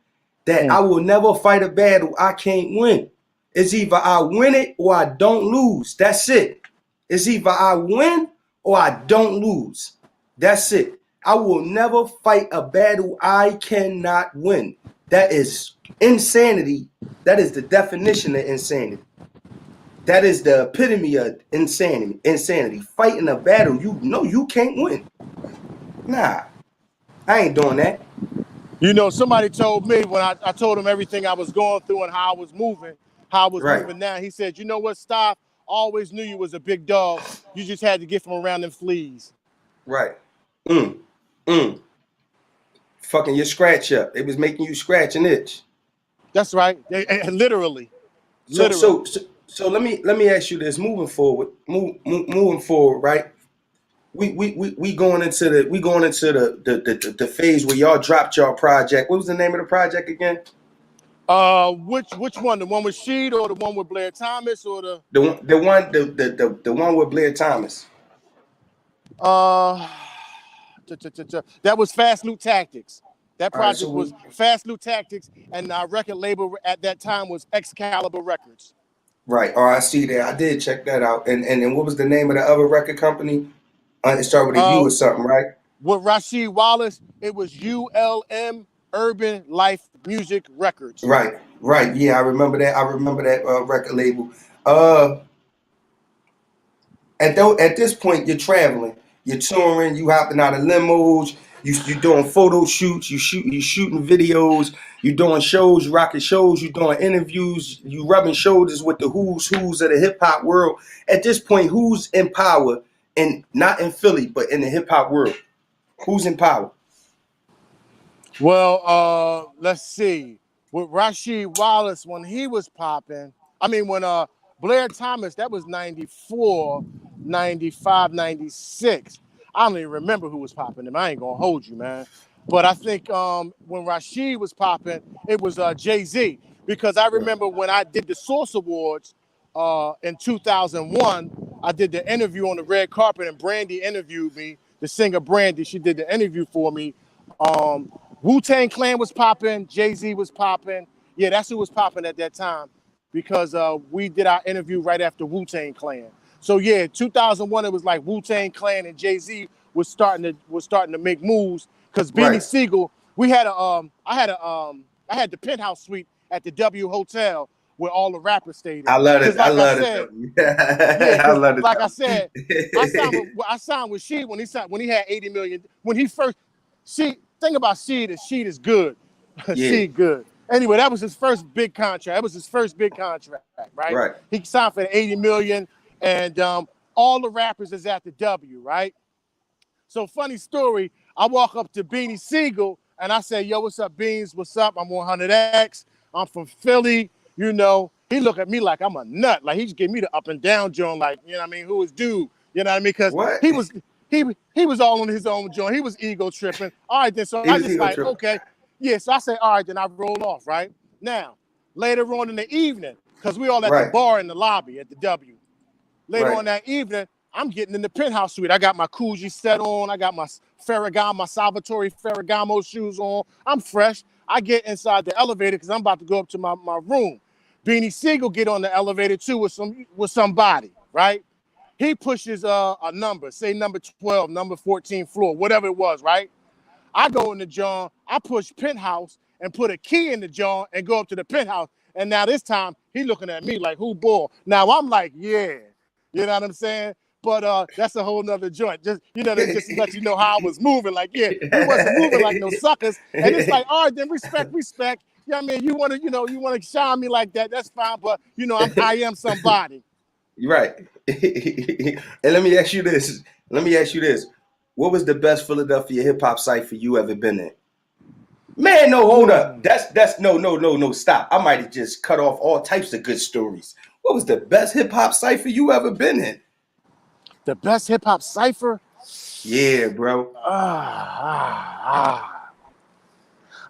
that I will never fight a battle I can't win. It's either I win it or I don't lose. That's it. It's either I win or I don't lose. That's it. I will never fight a battle I cannot win. That is insanity. That is the definition of insanity. That is the epitome of insanity. Fighting a battle you know you can't win. Nah, I ain't doing that. You know, somebody told me when I told him everything I was going through and how I was moving now. He said, you know what, Stop? Always knew you was a big dog. You just had to get from around them fleas. Right. Fucking your scratch up. They was making you scratch and itch. That's right. Literally. So let me ask you this. Moving forward, right? We going into the phase where y'all dropped y'all project. What was the name of the project again? Which one? The one with Sheed or the one with Blair Thomas or the one with Blair Thomas? That was Fast Loot Tactics. That project was Fast Loot Tactics, and our record label at that time was Excalibur Records. Right. Oh, I see that. I did check that out. And then what was the name of the other record company? It started with a U or something, right? With Rasheed Wallace, it was ULM Urban Life Music Records. Right. Yeah, I remember that record label. At this point, you're traveling, you're touring, you hopping out of limos, you doing photo shoots, you shooting videos, you doing shows, you rocking shows, you doing interviews, you rubbing shoulders with the who's of the hip hop world. At this point, who's in power? And not in Philly, but in the hip hop world, who's in power? Well, let's see. With Rasheed Wallace, when he was popping, when Blair Thomas, that was 94, 95, 96. I don't even remember who was popping him. I ain't gonna hold you, man. But I think when Rasheed was popping, it was Jay-Z. Because I remember when I did the Source Awards in 2001, I did the interview on the red carpet, and Brandy interviewed me. The singer Brandy, she did the interview for me. Wu-Tang Clan was popping, Jay-Z was popping. Yeah, that's who was popping at that time, because we did our interview right after Wu-Tang Clan. So yeah, 2001 it was like Wu-Tang Clan and Jay-Z was starting to make moves, because Beanie Siegel, I had the penthouse suite at the W Hotel where all the rappers stayed in. I love it. Like I love it. Yeah, I love it. Like I said, I signed with Sheed when he had 80 million. When he first, thing about Sheed is good. Yeah. Sheed good. Anyway, that was his first big contract. Right? He signed for 80 million, and all the rappers is at the W, right? So funny story, I walk up to Beanie Siegel and I say, yo, what's up, Beans? What's up? I'm 100X. I'm from Philly. You know, he look at me like I'm a nut. Like he just gave me the up and down joint, like, you know what I mean? Who is dude? You know what I mean? Because he was all on his own joint. He was ego tripping. All right, then. So I just like, okay. Yeah, so I say, all right, then I roll off, right? Now, later on in the evening, because we all at the bar in the lobby at the W. Later on that evening, I'm getting in the penthouse suite. I got my Coogee set on. I got my Salvatore Ferragamo shoes on. I'm fresh. I get inside the elevator because I'm about to go up to my room. Beanie Siegel get on the elevator too with somebody, right? He pushes a number, say number 12, number 14 floor, whatever it was, right? I go in the John, I push penthouse and put a key in the John and go up to the penthouse. And now this time he looking at me like, who bull? Now I'm like, yeah, you know what I'm saying? But that's a whole nother joint. Just just to let you know how I was moving. Like, yeah, we wasn't moving like no suckers. And it's like, all right, then respect. You know what I mean? You want to shine me like that, that's fine. But I am somebody. Right. And let me ask you this. What was the best Philadelphia hip hop cipher you ever been in? Man, no, hold up. That's no, stop. I might have just cut off all types of good stories. What was the best hip hop cipher you ever been in? The best hip hop cipher? Yeah, bro. I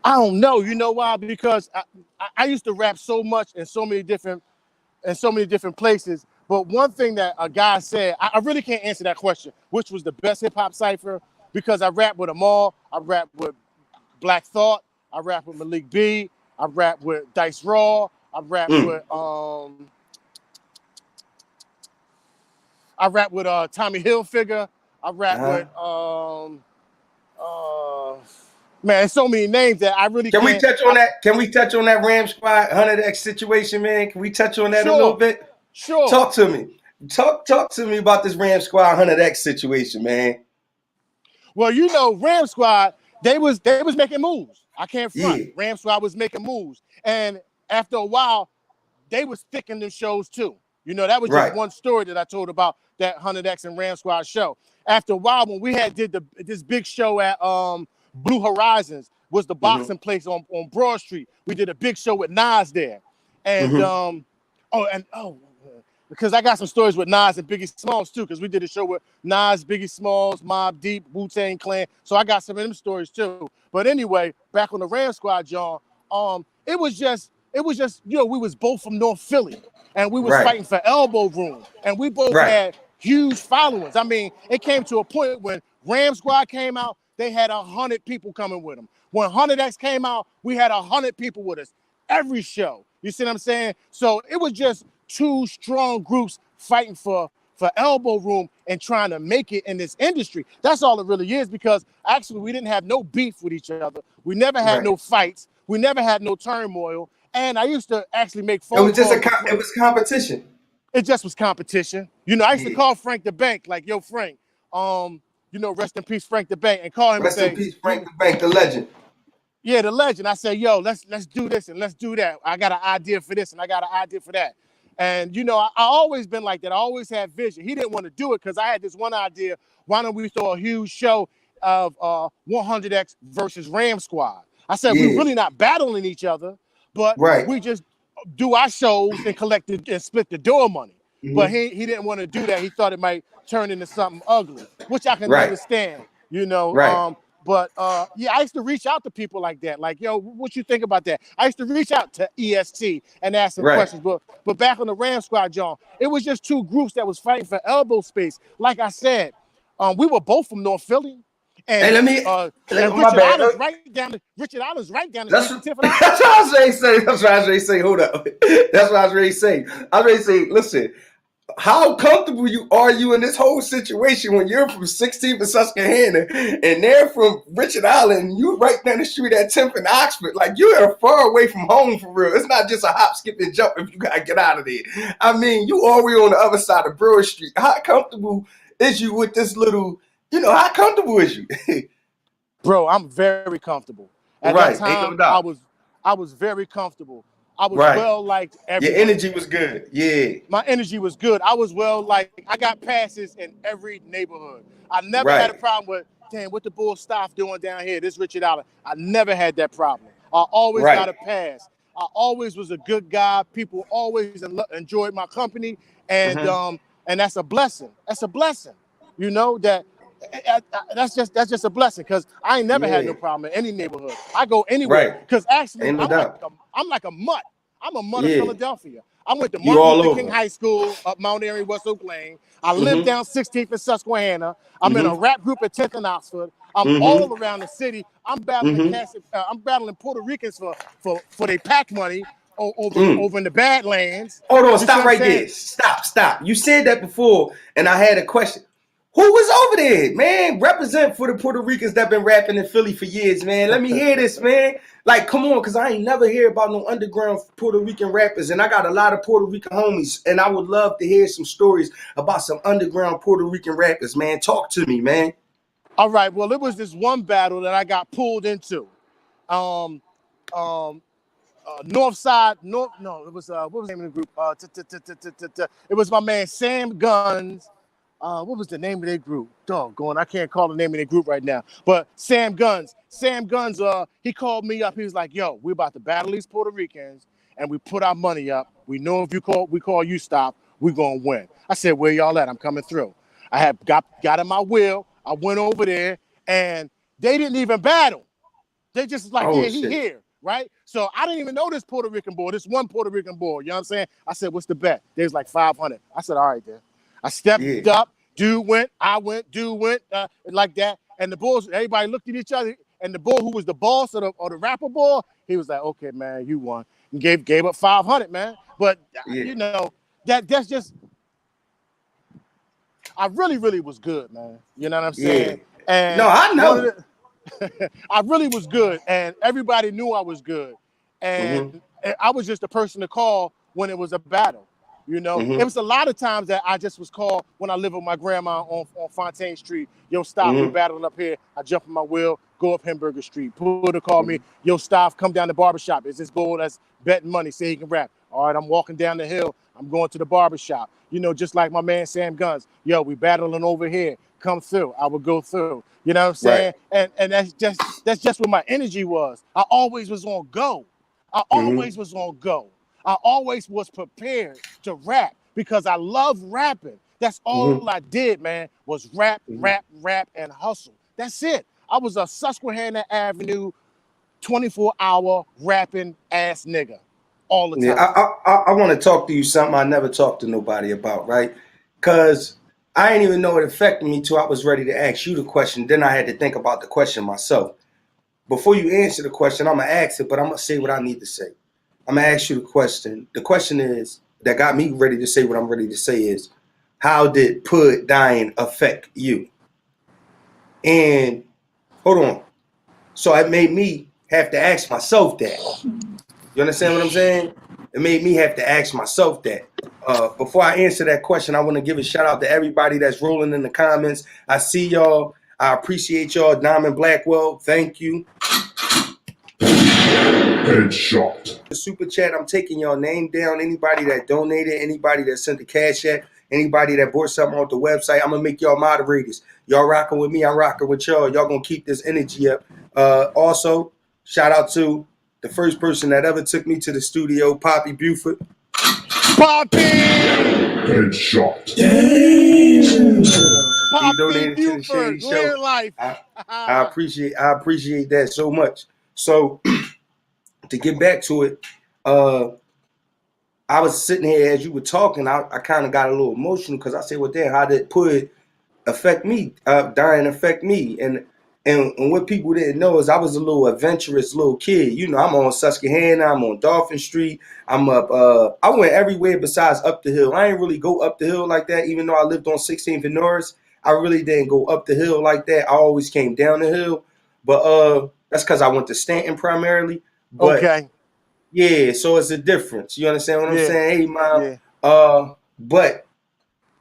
don't know. You know why? Because I used to rap so much in so many different places. But one thing that a guy said, I really can't answer that question, which was the best hip hop cipher, because I rap with them all. I rap with Black Thought. I rap with Malik B. I rap with Dice Raw. I rap with Tommy Hilfiger. I rap with man, there's so many names that I really can't. We touch on that? Can we touch on that Ram Squad 100X situation, man? Can we touch on that a little bit? Sure. Talk to me. Talk to me about this Ram Squad 100X situation, man. Well, Ram Squad, they was making moves. I can't front. Yeah. Ram Squad was making moves. And after a while, they was sticking them shows too. That was just one story that I told about that 100X and Ram Squad show. After a while, when we did this big show at Blue Horizons, was the boxing place on Broad Street. We did a big show with Nas there. And because I got some stories with Nas and Biggie Smalls too, because we did a show with Nas, Biggie Smalls, Mobb Deep, Wu-Tang Clan. So I got some of them stories too. But anyway, back on the Ram Squad, John, it was just, we was both from North Philly, and we was fighting for elbow room, and we both had huge followings. I mean, it came to a point when Ram Squad came out, they had 100 people coming with them. When 100X came out, we had 100 people with us every show. You see what I'm saying? So it was just two strong groups fighting for elbow room and trying to make it in this industry. That's all it really is, because actually we didn't have no beef with each other. We never had no fights. We never had no turmoil. And I used to actually make phone calls. It was competition. It just was competition. I used to call Frank the Bank, like, yo, Frank, rest in peace, Frank the Bank, and call him and say, rest in peace, Frank the Bank, the legend. Yeah, the legend. I said, yo, let's do this and let's do that. I got an idea for this and I got an idea for that. And, I always been like that. I always had vision. He didn't want to do it because I had this one idea. Why don't we throw a huge show of 100X versus Ram Squad? I said, we're really not battling each other, but we just do our shows and collect and split the door money. But he didn't want to do that. He thought it might turn into something ugly, which I can understand, But I used to reach out to people like that. Like, yo, what you think about that? I used to reach out to EST and ask some questions. But back on the Ram Squad, John, it was just two groups that was fighting for elbow space. Like I said, we were both from North Philly. And Richard Allen's right down the street. That's what I was ready to say. Hold up. That's what I was ready to say. I was ready to say, listen, how comfortable are you in this whole situation when you're from 16th and Susquehanna and they're from Richard Allen and you right down the street at 10th and Oxford? Like, you are far away from home for real. It's not just a hop, skip, and jump if you got to get out of there. I mean, you all the way on the other side of Broad Street. How comfortable is you with this little, how comfortable is you? Bro, I'm very comfortable. At that time, I was very comfortable. I was well liked everywhere. Your energy was good. Yeah. My energy was good. I was well liked. I got passes in every neighborhood. I never had a problem with, damn, what the bull staff doing down here? This Richard Allen. I never had that problem. I always got a pass. I always was a good guy. People always enjoyed my company. And that's a blessing. That's a blessing. That's just a blessing, because I ain't never had no problem in any neighborhood. I go anywhere because actually I'm like a mutt. I'm a mutt of Philadelphia. I went to Martin Luther King High School up Mount Airy, West Oak Lane. I live down 16th and Susquehanna. I'm in a rap group at 10th and Oxford. I'm all around the city. I'm battling I'm battling Puerto Ricans for their pack money. over in the Badlands. Hold on, You see stop what I'm right saying? there. Stop. You said that before, and I had a question. Who was over there, man? Represent for the Puerto Ricans that been rapping in Philly for years, man. Let me hear this, man. Like, come on, because I ain't never hear about no underground Puerto Rican rappers, and I got a lot of Puerto Rican homies, and I would love to hear some stories about some underground Puerto Rican rappers, man. Talk to me, man. All right. Well, it was this one battle that I got pulled into. Um, North Side, North. No, it was what was the name of the group? It was my man Sam Guns. What was the name of their group? Doggone, I can't call the name of their group right now. But Sam Guns. He called me up. He was like, "Yo, we about to battle these Puerto Ricans, and we put our money up. We know if we call you stop, we gonna win." I said, "Where y'all at? I'm coming through." I had got in my wheel. I went over there, and they didn't even battle. They just like, Oh, yeah, he shit. here, right? So I didn't even know this Puerto Rican boy, this one Puerto Rican boy. You know what I'm saying? I said, "What's the bet?" They was like 500. I said, "All right, then." I stepped up. Dude went. I went. Dude went. Like that. And the bulls, everybody looked at each other. And the bull who was the boss of the rapper boy, he was like, "Okay, man, you won." And gave up 500, man. But you know, that's just. I really was good, man. You know what I'm saying? Yeah. No, And I know. I really was good, and everybody knew I was good, and Mm-hmm. I was just a person to call when it was a battle. You know, it Mm-hmm. was a lot of times that I just was called when I lived with my grandma on Fontaine Street. "Yo, stop, we Mm-hmm. battling up here." I jump in my wheel, go up Hamburger Street. Pull to call me, "Yo, stop, come down the barbershop. Is this bull that's betting money? Say he can rap." All right, I'm walking down the hill. I'm going to the barbershop. You know, just like my man Sam Guns. "Yo, we battling over here. Come through." I would go through. You know what I'm Right. saying? And that's just what my energy was. I always was on go. I Mm-hmm. always was on go. I always was prepared to rap because I love rapping. That's Mm-hmm. all I did, man, was rap, Mm-hmm. rap, and hustle. That's it. I was a Susquehanna Avenue 24-hour rapping ass nigga all the Yeah, time. I want to talk to you something I never talked to nobody about, right? Because I didn't even know it affected me till I was ready to ask you the question. Then I had to think about the question myself. Before you answer the question, I'm going to ask it, but I'm going to say what I need to say. I'm going to ask you the question. The question is, that got me ready to say what I'm ready to say is, how did Pud dying affect you? And hold on. So it made me have to ask myself that. You understand what I'm saying? It made me have to ask myself that. Before I answer that question, I want to give a shout out to everybody that's rolling in the comments. I see y'all. I appreciate y'all. Diamond Blackwell, thank you. Headshot. The super chat, I'm taking y'all name down. Anybody that donated, anybody that sent the cash app, anybody that bought something off the website, I'm gonna make y'all moderators. Y'all rocking with me, I'm rocking with y'all. Y'all gonna keep this energy up. Also, shout out to the first person that ever took me to the studio, Poppy Buford. Poppy! Headshot. Damn. He Poppy donated to the Shady Buford, Show. live life. I appreciate that so much. So to get back to it, I was sitting here as you were talking. I kind of got a little emotional because I said, "Well, damn, how did Pud affect me? Dying affect me?" And what people didn't know is I was a little adventurous little kid. You know, I'm on Susquehanna. I'm on Dolphin Street. I'm up. I went everywhere besides up the hill. I ain't really go up the hill like that. Even though I lived on 16th and Norris, I really didn't go up the hill like that. I always came down the hill. But that's because I went to Stanton primarily. But Okay. yeah, so it's a difference. You understand what I'm Yeah. saying? Hey, mom. Yeah. But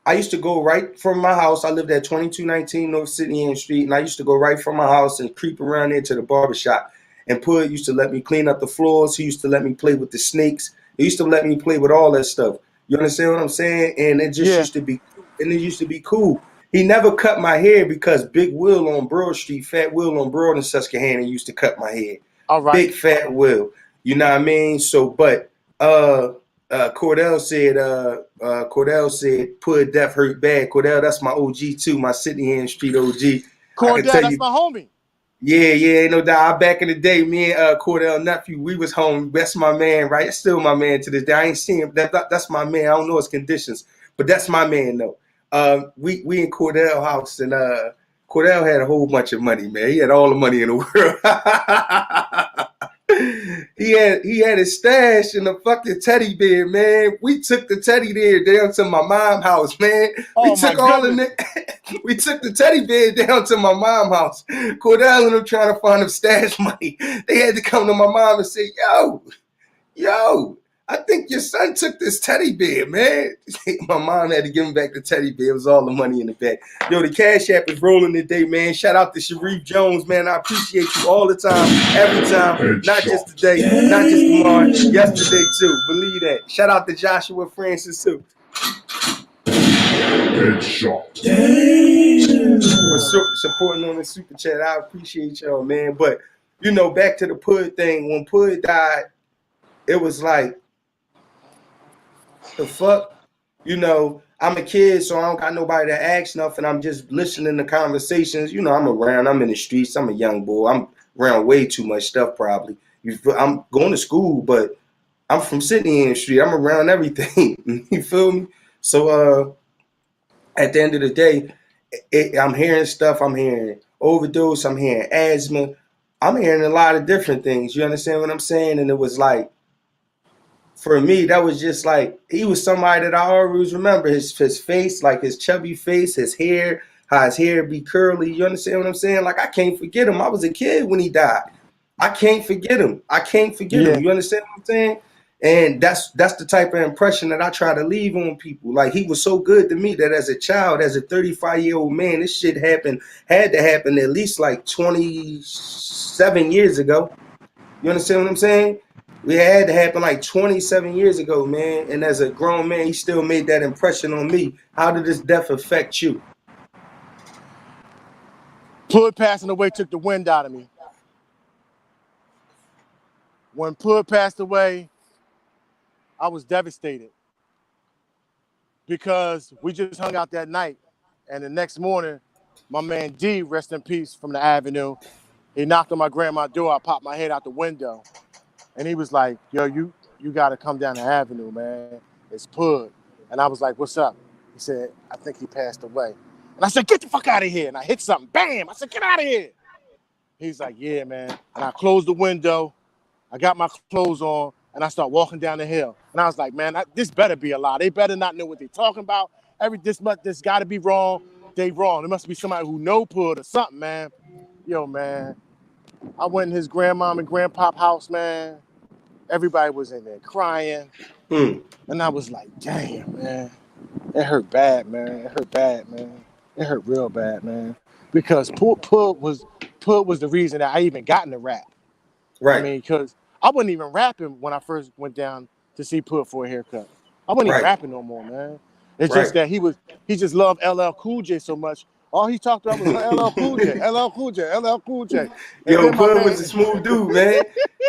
I used to go right from my house. I lived at 2219 North City Ann Street, and I used to go right from my house and creep around there to the barbershop. And Pud used to let me clean up the floors. He used to let me play with the snakes. He used to let me play with all that stuff. You understand what I'm saying? And it just Yeah. used to be, and it used to be cool. He never cut my hair because Big Will on Broad Street, Fat Will on Broad in Susquehanna used to cut my hair. All right. Big Fat Will. You know what I mean? So, but Cordell said, "Pud death hurt bad." Cordell, that's my OG too, my Sydney Hand Street OG. I can Cordell, tell that's you, my homie. yeah, ain't no doubt. Back in the day, me and Cordell nephew, we was home. That's my man, right? That's still my man to this day. I ain't seen him. That's my man. I don't know his conditions, but that's my man though. We in Cordell house, and Cordell had a whole bunch of money, man. He had all the money in the world. He had his stash in the fucking teddy bear, man. We took the teddy bear down to my mom's house, man. Oh my goodness. We took the teddy bear down to my mom's house. Cordell and them trying to find him stash money. They had to come to my mom and say, yo, I think your son took this teddy bear, man. My mom had to give him back the teddy bear. It was all the money in the bag. Yo, the Cash App is rolling today, man. Shout out to Sharif Jones, man. I appreciate you all the time, every time. Not just today, not just tomorrow, yesterday too. Believe that. Shout out to Joshua Francis too. Headshot. For supporting on the super chat. I appreciate y'all, man. But, you know, back to the Pud thing. When Pud died, it was like, the fuck? You know, I'm a kid, so I don't got nobody to ask nothing. I'm just listening to conversations. You know, I'm around. I'm in the streets. I'm a young boy. I'm around way too much stuff probably. I'm going to school, but I'm from Sydney in the street. I'm around everything. You feel me? So at the end of the day, I'm hearing stuff. I'm hearing overdose. I'm hearing asthma. I'm hearing a lot of different things. You understand what I'm saying? And it was like, for me, that was just like, he was somebody that I always remember. His face, like his chubby face, his hair, how his hair be curly. You understand what I'm saying? Like, I can't forget him. I was a kid when he died. I can't forget him. You understand what I'm saying? And that's the type of impression that I try to leave on people. Like, he was so good to me that as a child, as a 35-year-old man, this shit had to happen at least like 27 years ago. You understand what I'm saying? We had to happen like 27 years ago, man. And as a grown man, he still made that impression on me. How did this death affect you? Pud passing away took the wind out of me. When Pud passed away, I was devastated because we just hung out that night. And the next morning, my man D, rest in peace, from the Avenue, he knocked on my grandma's door. I popped my head out the window. And he was like, yo, you got to come down the Avenue, man. It's Pud. And I was like, what's up? He said, I think he passed away. And I said, get the fuck out of here. And I hit something. Bam. I said, get out of here. He's like, yeah, man. And I closed the window. I got my clothes on. And I start walking down the hill. And I was like, man, this better be a lie. They better not know what they're talking about. This got to be wrong. They wrong. There must be somebody who know Pud or something, man. Yo, man. I went in his grandmom and grandpop house, man. Everybody was in there crying. And I was like, damn, man. It hurt bad, man. It hurt real bad, man. Because Pud was the reason that I even got into rap. Right. I mean, because I wasn't even rapping when I first went down to see Pud for a haircut. I wasn't even rapping no more, man. It's just that he just loved LL Cool J so much. All he talked about was LL Cool J, LL Cool J, LL Cool J. Yo, Pud was a smooth dude, man.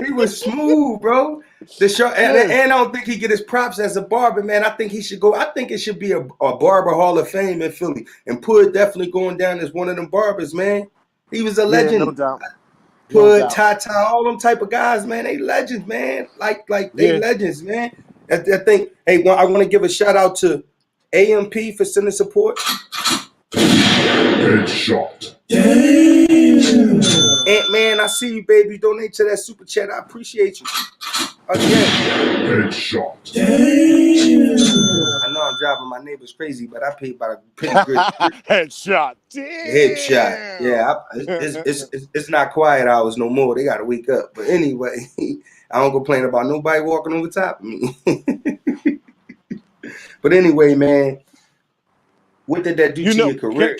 He was smooth, bro. And I don't think he get his props as a barber, man. I think he should go. I think it should be a barber hall of fame in Philly. And Pud definitely going down as one of them barbers, man. He was a legend. No doubt. Pud, Tata, all them type of guys, man. They legends, man. Like they legends, man. I think, hey, I want to give a shout out to AMP for sending support. Headshot. Ant-Man, I see you, baby. Donate to that super chat. I appreciate you. Again. Headshot. I know I'm driving my neighbors crazy, but I paid by a pretty good. Headshot. Damn. Headshot. Yeah, it's not quiet hours no more. They got to wake up. But anyway, I don't complain about nobody walking over top of me. But anyway, man, what did that do to your career?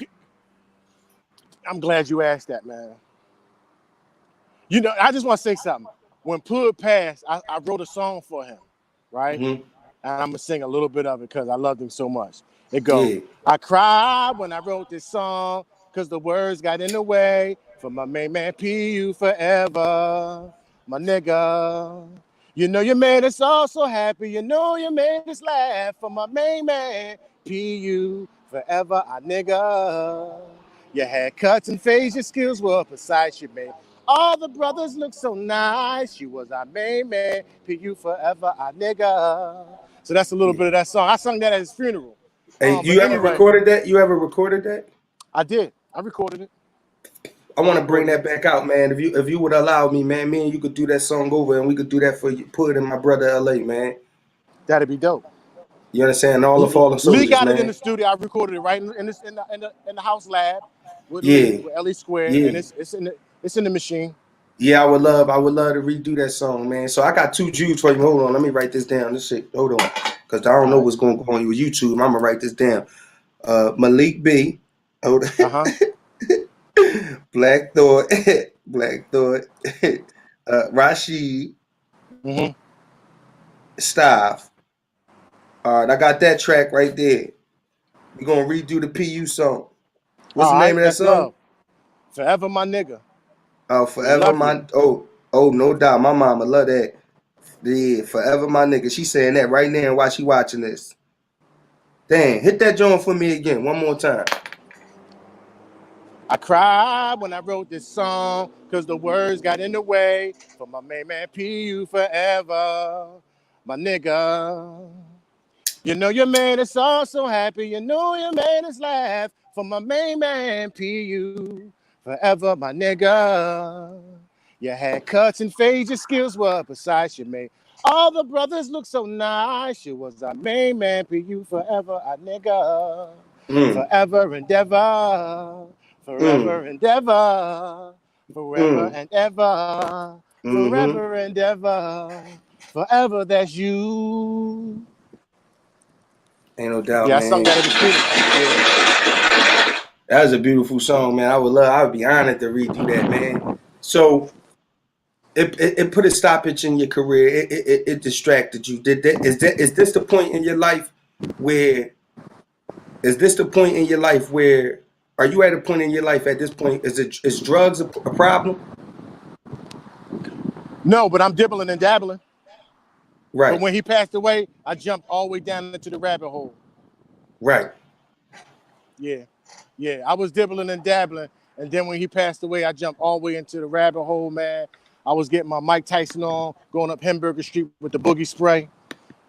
I'm glad you asked that, man. You know, I just want to say something. When Pud passed, I wrote a song for him, right? And I'm going to sing a little bit of it because I loved him so much. It goes, I cried when I wrote this song because the words got in the way. For my main man, P.U. forever, my nigga. You know you made us all so happy. You know you made us laugh. For my main man, P.U. forever, our nigga. Your haircuts and fades, your skills were precise. You made all the brothers look so nice. You was our main man, P.U. forever, our nigga. So that's a little bit of that song. I sung that at his funeral. Hey, you ever recorded that? You ever recorded that? I did. I recorded it. I want to bring that back out, man. If you would allow me, man, me and you could do that song over, and we could do that for you, put it in my brother LA, man. That'd be dope. You understand? All the fallen Lee soldiers, got it in man. the studio. I recorded it right in the house lab with Lee Yeah, with Ellie Square, and yeah. it's in the machine. Yeah, I would love to redo that song, man. So I got 2 Jews for you. Hold on, let me write this down. This shit, hold on, because I don't know All right. what's going to go on with YouTube. I'm gonna write this down. Malik B, hold Uh-huh. Black Thought, Black Thought, Rashid, Mm-hmm. Staff. All right, I got that track right there. We're gonna redo the PU song. What's All the name right, of that that's song? love. Forever my nigga. Forever Love you. my no doubt. My mama love that. Yeah, forever my nigga. She saying that right now while she watching this. Damn, hit that joint for me again, one more time. I cried when I wrote this song because the words got in the way. For my main man PU forever. My nigga. You know you made us all so happy. You know you made us laugh. For my main man PU forever, my nigga. You had cuts and fades, your skills were precise. You made all the brothers look so nice. You was our main man PU forever, our nigga. Mm, Forever and ever. mm, Forever and ever. Forever mm, and ever. mm-hmm. Forever and ever. Forever, that's you. Ain't no doubt, Yeah, I sung man. that in the studio. That was a beautiful song, man. I would be honored to redo that, man. So it put a stoppage in your career. It distracted you. Is this the point in your life where is this the point in your life where are you at a point in your life at this point? Is drugs a problem? No, but I'm dibbling and dabbling. But Right, when he passed away, I jumped all the way down into the rabbit hole. right, Yeah. Yeah. I was dibbling and dabbling. And then when he passed away, I jumped all the way into the rabbit hole, man. I was getting my Mike Tyson on, going up Hamburger Street with the boogie spray.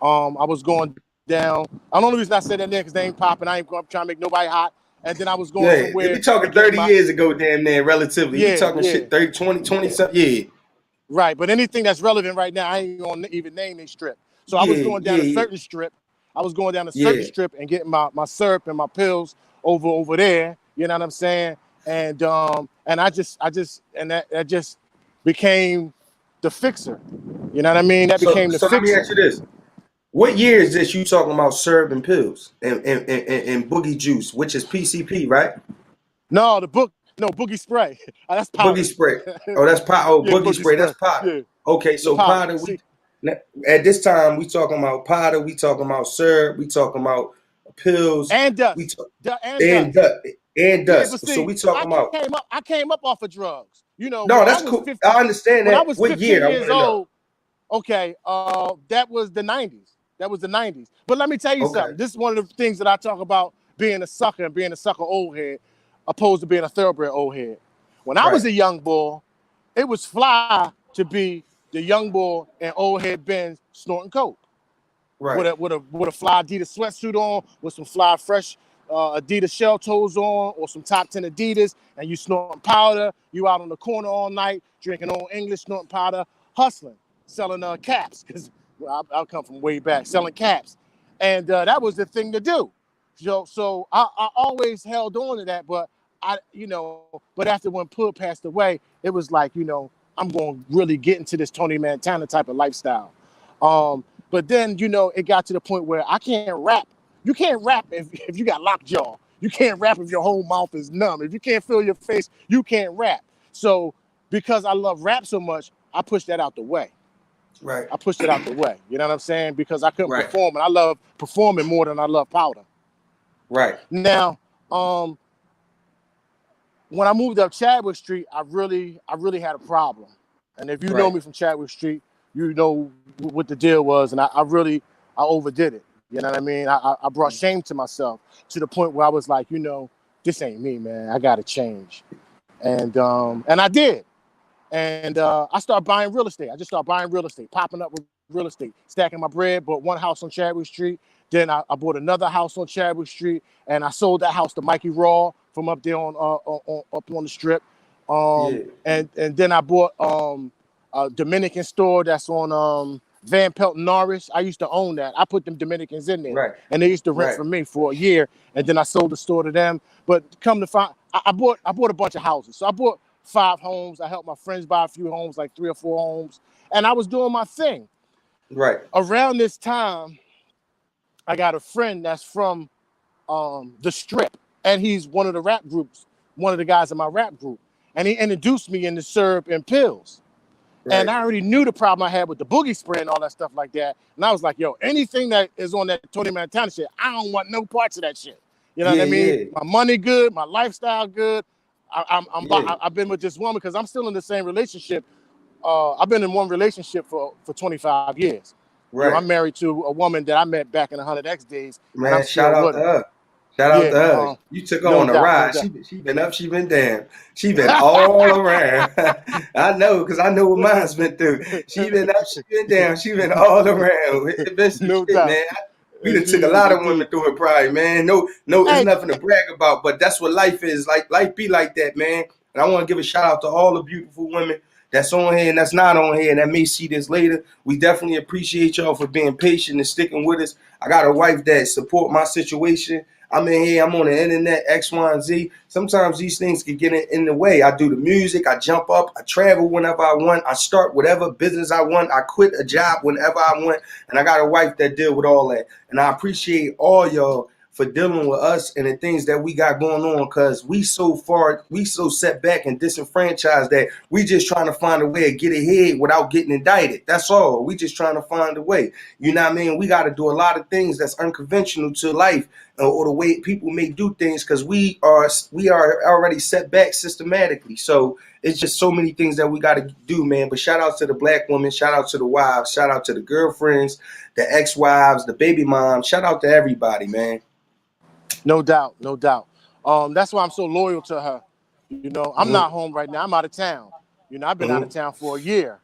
I was going down. The only reason I said that there because they ain't popping. I ain't going trying to make nobody hot. And then I was going yeah. We somewhere talking and getting 30 my years ago, damn near relatively. We yeah, talking yeah, shit 30, 20 something. Yeah, right. But anything that's relevant right now, I ain't gonna even name a strip. So I was yeah, going down a yeah, certain strip. I was going down a certain yeah. strip and getting my syrup and my pills over there. You know what I'm saying? And that just became the fixer. You know what I mean? That So became the so let me fixer. ask you this. What year is this you talking about serving pills and boogie juice, which is PCP, right? No, no boogie spray. That's Boogie powder. spray. Oh, that's pot. Oh, Yeah, boogie boogie spray. That's spray. powder. Yeah, Okay, the so powder. powder. See, At this time we talking about powder. We talking about syrup. We talking about pills. and We dust, talk, and and dust. dust and Yeah, but dust. So see, we talking about. I came up off of drugs. You know, No, that's cool. I understand when I that. was What 15 year? I want years to know. old, okay, that was the 90s. That was the 90s. But let me tell you Okay. something. This is one of the things that I talk about being a sucker and being a sucker old head, opposed to being a thoroughbred old head. When I Right. was a young boy, it was fly to be the young boy in old head Benz snorting coke Right. with a fly Adidas sweatsuit on, with some fly fresh Adidas shell toes on, or some top 10 Adidas, and you snorting powder. You out on the corner all night drinking old English, snorting powder, hustling, selling caps. Because I come from way back, selling caps, and that was the thing to do. So I always held on to that, but but after when Pud passed away, it was like, I'm going to really get into this Tony Montana type of lifestyle. But then, it got to the point where I can't rap. You can't rap if you got lockjaw. You can't rap if your whole mouth is numb. If you can't feel your face, you can't rap. So because I love rap so much, I pushed that out the way. Right. I pushed it out the way. You know what I'm saying? Because I couldn't Right. perform, and I love performing more than I love powder. Right. Now, when I moved up Chadwick Street, I really had a problem. And if you know Right. me from Chadwick Street, you know what the deal was, and I overdid it. You know what I mean? I brought shame to myself to the point where I was like, this ain't me, man. I gotta change, and I did. And I started buying real estate. I just started buying real estate, popping up with real estate, stacking my bread. Bought one house on Chadwick Street. Then I bought another house on Chadwick Street, and I sold that house to Mikey Raw from up there up on the strip. And then I bought a Dominican store that's on Van Pelt and Norris. I used to own that. I put them Dominicans in there, Right. and they used to rent Right. from me for a year, and then I sold the store to them. But come to find, I bought a bunch of houses. So I bought 5 homes. I helped my friends buy a few homes, like 3 or 4 homes, and I was doing my thing. Right. Around this time, I got a friend that's from the Strip, and he's one of the rap groups, one of the guys in my rap group, and he introduced me into syrup and pills. Right. And I already knew the problem I had with the boogie spray and all that stuff like that. And I was like, yo, anything that is on that Tony Montana shit, I don't want no parts of that shit. You know what I mean? Yeah. My money good, my lifestyle good. Yeah. I've been with this woman because I'm still in the same relationship. I've been in one relationship for 25 years. Right. You know, I'm married to a woman that I met back in the 100X days. Man, and I'm still shout out with to her. Shout out to her. You took her no on a doubt, ride. no doubt. She been up, she been down. She been all around. I know, because I know what mine's been through. She been up, she been down. She been all around. It been some No shit, doubt. man. We done took a lot of women through it, probably, man. No, it's Hey. nothing to brag about, but that's what life is. Like, life be like that, man. And I want to give a shout out to all the beautiful women that's on here and that's not on here and that may see this later. We definitely appreciate y'all for being patient and sticking with us. I got a wife that support my situation. I'm in here, I'm on the internet, X, Y, and Z. Sometimes these things can get in the way. I do the music, I jump up, I travel whenever I want, I start whatever business I want, I quit a job whenever I want, and I got a wife that deal with all that. And I appreciate all y'all for dealing with us and the things that we got going on, because we so set back and disenfranchised that we just trying to find a way to get ahead without getting indicted. That's all. We just trying to find a way. You know what I mean? We got to do a lot of things that's unconventional to life or the way people may do things, because we are already set back systematically. So it's just so many things that we got to do, man. But shout out to the black women, shout out to the wives, shout out to the girlfriends, the ex-wives, the baby moms. Shout out to everybody, man. No doubt, no doubt. That's why I'm so loyal to her. You know, I'm not home right now. I'm out of town. You know, I've been out of town for a year.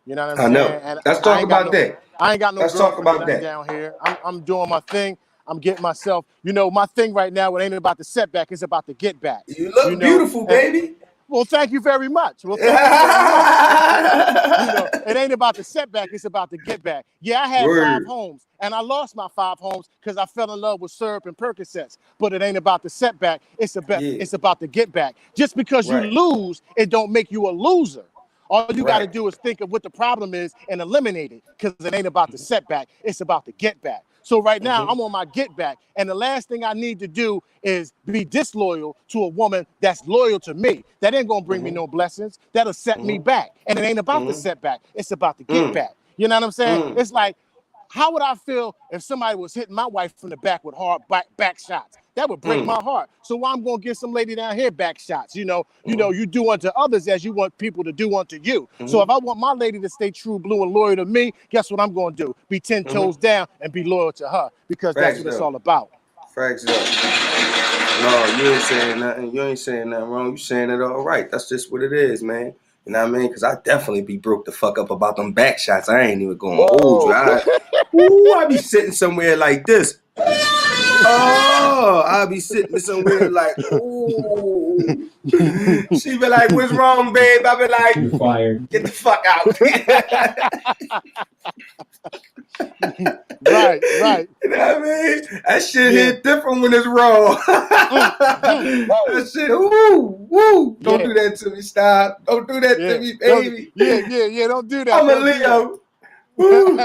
You know what I'm saying? I know. And Let's talk about that. I ain't got no Let's talk girlfriend about that. down here. I'm doing my thing. I'm getting myself. You know, my thing right now, it ain't about the setback. It's about the get back. You look beautiful, baby. Well, thank you very much. Well, thank you very much. You know, it ain't about the setback. It's about the get back. Yeah, I had 5 homes, and I lost my 5 homes because I fell in love with syrup and Percocets. But it ain't about the setback. It's about the get back. Just because you lose, it don't make you a loser. All you got to do is think of what the problem is and eliminate it, because it ain't about the setback. It's about the get back. So right now, I'm on my get back. And the last thing I need to do is be disloyal to a woman that's loyal to me. That ain't going to bring me no blessings. That'll set me back. And it ain't about the setback. It's about the get back. You know what I'm saying? It's like, how would I feel if somebody was hitting my wife from the back with hard back shots? That would break my heart. So why I'm gonna give some lady down here back shots? You know, you do unto others as you want people to do unto you. So if I want my lady to stay true blue and loyal to me, guess what I'm gonna do? Be 10 toes down and be loyal to her, because that's what it's all about. Facts up. No, you ain't saying nothing. You ain't saying nothing wrong. You saying it all right. That's just what it is, man. You know what I mean? Because I definitely be broke the fuck up about them back shots. I ain't even gonna hold you. I be sitting somewhere like this. Oh, I'll be sitting somewhere like, ooh. She be like, what's wrong, babe? I be like, You're fired. Get the fuck out. Right. You know what I mean? That shit hit different when it's raw. That shit, woo. Don't do that to me, stop. Don't do that to me, baby. Don't do that. I'm a Leo. Woo.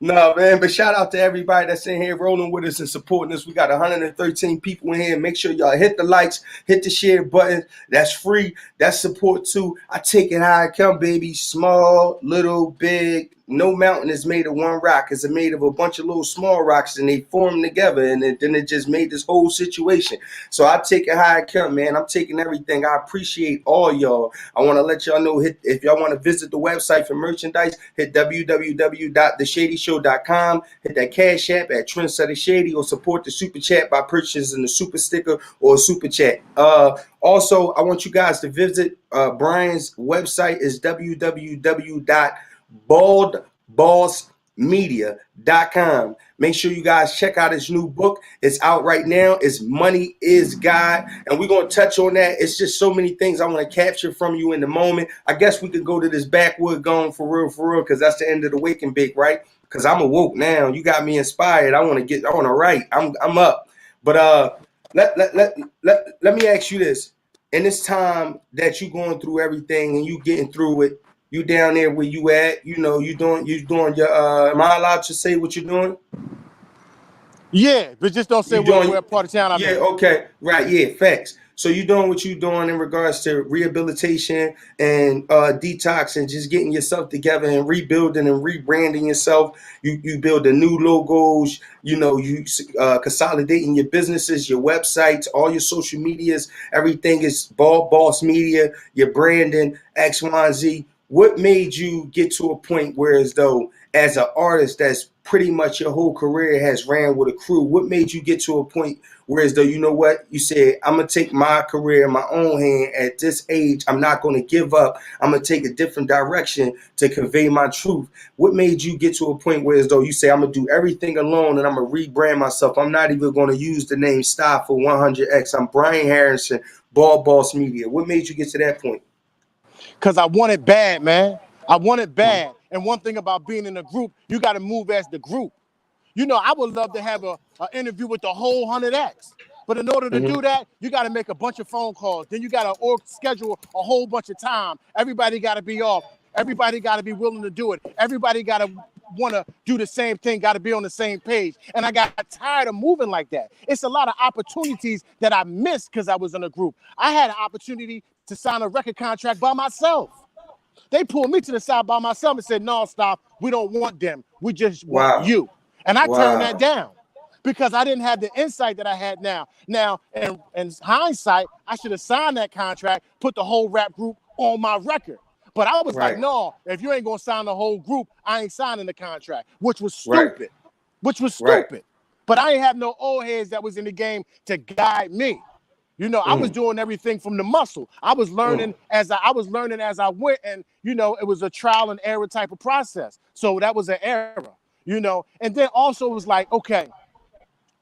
No, man, but shout out to everybody that's in here rolling with us and supporting us. We got 113 people in here. Make sure y'all hit the likes, hit the share button. That's free. That's support too. I take it how I come, baby. Small, little, big. No mountain is made of one rock. It's made of a bunch of little small rocks, and they form together, and then it just made this whole situation. So I take it how I come, man. I'm taking everything. I appreciate all y'all. I want to let y'all know, if y'all want to visit the website for merchandise, hit www.theshadyshow.com. Hit that Cash App at Trendsetter Shady, or support the Super Chat by purchasing the Super Sticker or Super Chat. Also, I want you guys to visit Brian's website is www.baldboss media.com. Make sure you guys check out his new book. It's out right now. It's Money is God. And we're going to touch on that. It's just so many things I want to capture from you in the moment. I guess we could go to this backwood going for real, because that's the end of the wake and bake, right? Because I'm awoke now. You got me inspired. I want to write. I'm up. But let me ask you this. In this time that you going through everything and you getting through it, you down there where you at, you doing your am I allowed to say what you're doing? Yeah, but just don't say where part of town I'm in. Yeah, okay. Right, yeah, facts. So you doing what you doing in regards to rehabilitation and detox and just getting yourself together and rebuilding and rebranding yourself. You build the new logos, you consolidating your businesses, your websites, all your social medias, everything is boss media, your branding, X, Y, and Z. What made you get to a point where as though as an artist that's pretty much your whole career has ran with a crew, what made you get to a point where as though, you know what, you said, I'm going to take my career in my own hand at this age. I'm not going to give up. I'm going to take a different direction to convey my truth. What made you get to a point where as though you say, I'm going to do everything alone and I'm going to rebrand myself. I'm not even going to use the name Style for 100X. I'm Brian Harrison, Boss Media. What made you get to that point? Because I want it bad, man. I want it bad. And one thing about being in a group, you got to move as the group. I would love to have an interview with the whole 100X. But in order to do that, you got to make a bunch of phone calls. Then you got to schedule a whole bunch of time. Everybody got to be off. Everybody got to be willing to do it. Everybody got to want to do the same thing, got to be on the same page. And I got tired of moving like that. It's a lot of opportunities that I missed because I was in a group. I had an opportunity to sign a record contract by myself. They pulled me to the side by myself and said, no, stop. We don't want them. We just want you. And I turned that down because I didn't have the insight that I had now. Now, in hindsight, I should have signed that contract, put the whole rap group on my record. But I was like, no, if you ain't going to sign the whole group, I ain't signing the contract, which was stupid. But I ain't have no old heads that was in the game to guide me. I was doing everything from the muscle. I was learning as I went, and it was a trial and error type of process. So that was an error, And then also it was like, okay,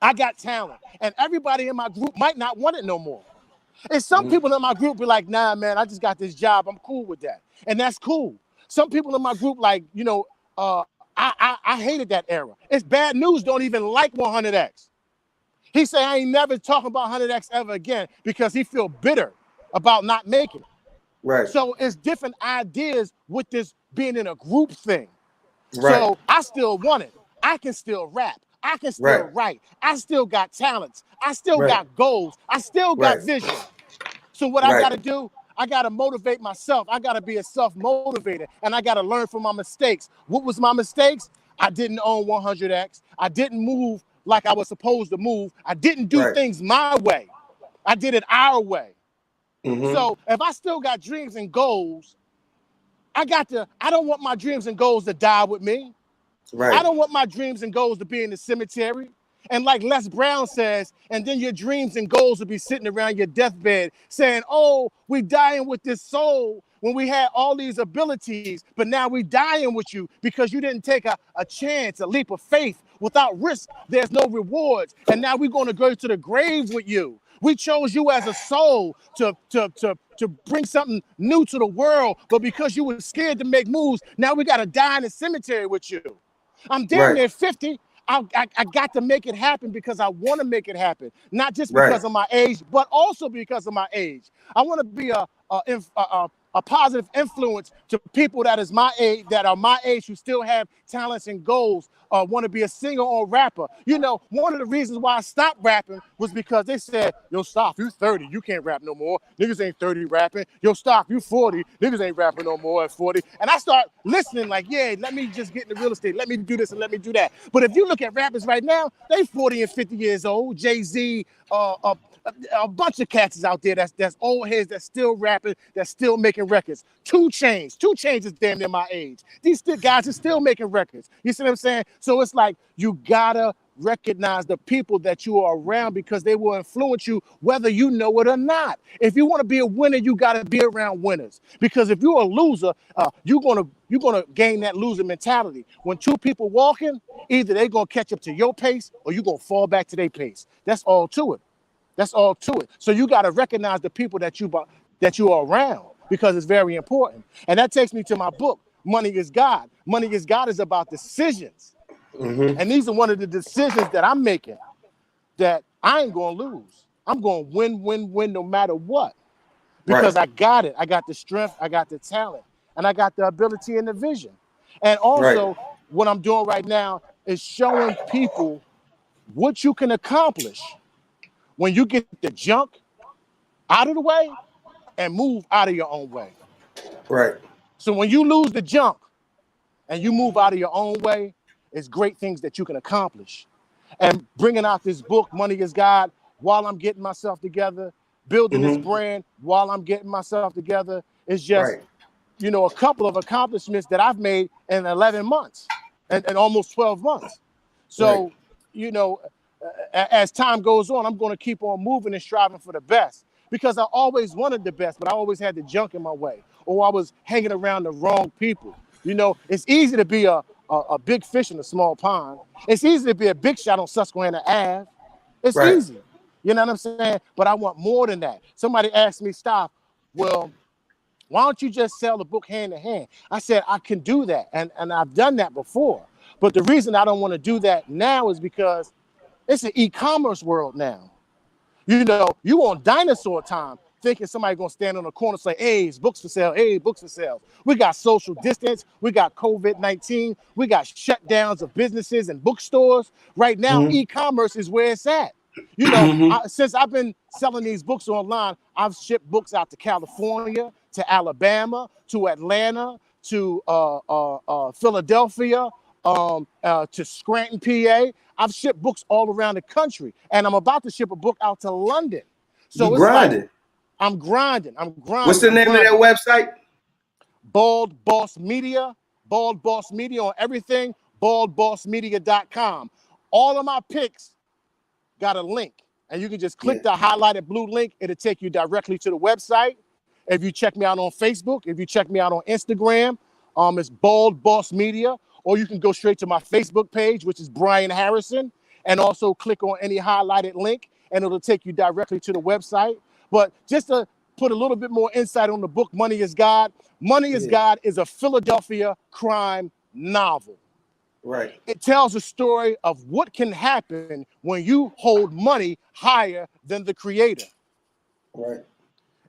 I got talent, and everybody in my group might not want it no more. And some people in my group be like, nah, man, I just got this job. I'm cool with that, and that's cool. Some people in my group, like, I hated that era. It's bad news. Don't even like 100X. He said, I ain't never talking about 100X ever again because he feel bitter about not making it. Right. So it's different ideas with this being in a group thing. Right. So I still want it. I can still rap. I can still write. I still got talents. I still got goals. I still got vision. So what I got to do, I got to motivate myself. I got to be a self-motivator, and I got to learn from my mistakes. What was my mistakes? I didn't own 100X. I didn't move like I was supposed to move. I didn't do things my way. I did it our way. So if I still got dreams and goals, I don't want my dreams and goals to die with me. Right. I don't want my dreams and goals to be in the cemetery. And like Les Brown says, and then your dreams and goals will be sitting around your deathbed saying, oh, we dying with this soul when we had all these abilities, but now we dying with you because you didn't take a chance, a leap of faith. Without risk, there's no rewards. And now we're going to go to the grave with you. We chose you as a soul to bring something new to the world, but because you were scared to make moves, now we got to die in the cemetery with you. I'm damn near 50. I got to make it happen because I want to make it happen, not just because of my age, but also because of my age. I want to be a positive influence to people that is my age, that are my age, who still have talents and goals, want to be a singer or rapper. One of the reasons why I stopped rapping was because they said, yo, stop, you 30, you can't rap no more. Niggas ain't 30 rapping. Yo, stop, you 40, niggas ain't rapping no more at 40. And I start listening like, yeah, let me just get into real estate. Let me do this and let me do that. But if you look at rappers right now, they 40 and 50 years old. Jay-Z, a bunch of cats is out there that's old heads that's still rapping, that's still making records. 2 Chainz is damn near my age. These guys are still making records. You see what I'm saying? So it's like you gotta recognize the people that you are around because they will influence you whether you know it or not. If you want to be a winner, you got to be around winners. Because if you're a loser, you're gonna gain that loser mentality. When two people walking, either they're gonna catch up to your pace or you're gonna fall back to their pace. That's all to it. That's all to it. So you got to recognize the people that you are around because it's very important. And that takes me to my book, Money is God. Money is God is about decisions. Mm-hmm. And these are one of the decisions that I'm making that I ain't going to lose. I'm going to win no matter what. Because Right. I got it. I got the strength, I got the talent, and I got the ability and the vision. And also, Right. what I'm doing right now is showing people what you can accomplish when you get the junk out of the way and move out of your own way. Right. So when you lose the junk and you move out of your own way, it's great things that you can accomplish. And bringing out this book, Money is God, while I'm getting myself together, building this Mm-hmm. brand while I'm getting myself together, is just, Right. a couple of accomplishments that I've made in 11 months and almost 12 months. Right. So, as time goes on, I'm going to keep on moving and striving for the best because I always wanted the best, but I always had the junk in my way or I was hanging around the wrong people. It's easy to be a big fish in a small pond. It's easy to be a big shot on Susquehanna Ave. It's Right. easy. You know what I'm saying? But I want more than that. Somebody asked me, stop, well, why don't you just sell the book hand to hand? I said, I can do that. And I've done that before. But the reason I don't want to do that now is because it's an e-commerce world now. You on dinosaur time thinking somebody gonna stand on the corner and say, hey, it's books for sale, hey, books for sale. We got social distance, we got COVID-19, we got shutdowns of businesses and bookstores. Right now, Mm-hmm. e-commerce is where it's at. Mm-hmm. Since I've been selling these books online, I've shipped books out to California, to Alabama, to Atlanta, to Philadelphia, to Scranton, PA. I've shipped books all around the country, and I'm about to ship a book out to London. You So it's like grinding. I'm grinding. What's the name of that website? Bald Boss Media, Bald Boss Media on everything, baldbossmedia.com. All of my picks got a link, and you can just click the highlighted blue link. It'll take you directly to the website. If you check me out on Facebook, if you check me out on Instagram, it's Bald Boss Media, or you can go straight to my Facebook page, which is Brian Harrison, and also click on any highlighted link, and it'll take you directly to the website. But just to put a little bit more insight on the book, Money is God. Money is God is a Philadelphia crime novel. Right. It tells a story of what can happen when you hold money higher than the creator. Right.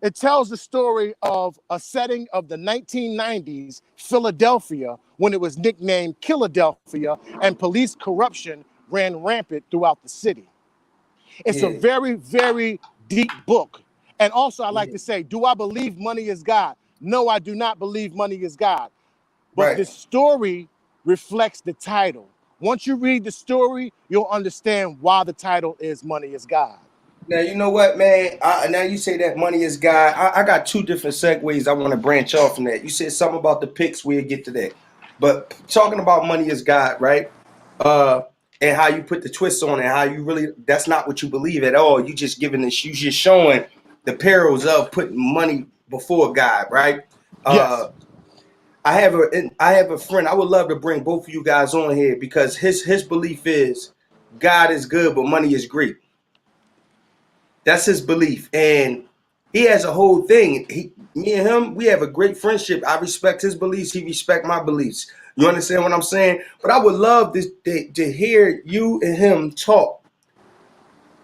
It tells the story of a setting of the 1990s Philadelphia when it was nicknamed Killadelphia and police corruption ran rampant throughout the city. It's a Yeah. very, very deep book. And also, I like Yeah. to say, do I believe money is God? No, I do not believe money is God. But the Right. story reflects the title. Once you read the story, you'll understand why the title is Money is God. Now you know what, man. Now you say that money is God. I got two different segues I want to branch off from that. You said something about the picks. We'll get to that. But talking about money is God, right? And how you put the twist on it, how you really—that's not what you believe at all. You just giving this. You just showing the perils of putting money before God, right? Yes. I have a friend. I would love to bring both of you guys on here because his belief is God is good, but money is great. That's his belief, and he has a whole thing. Me and him, we have a great friendship. I respect his beliefs. He respect my beliefs. You understand what I'm saying? But I would love to hear you and him talk,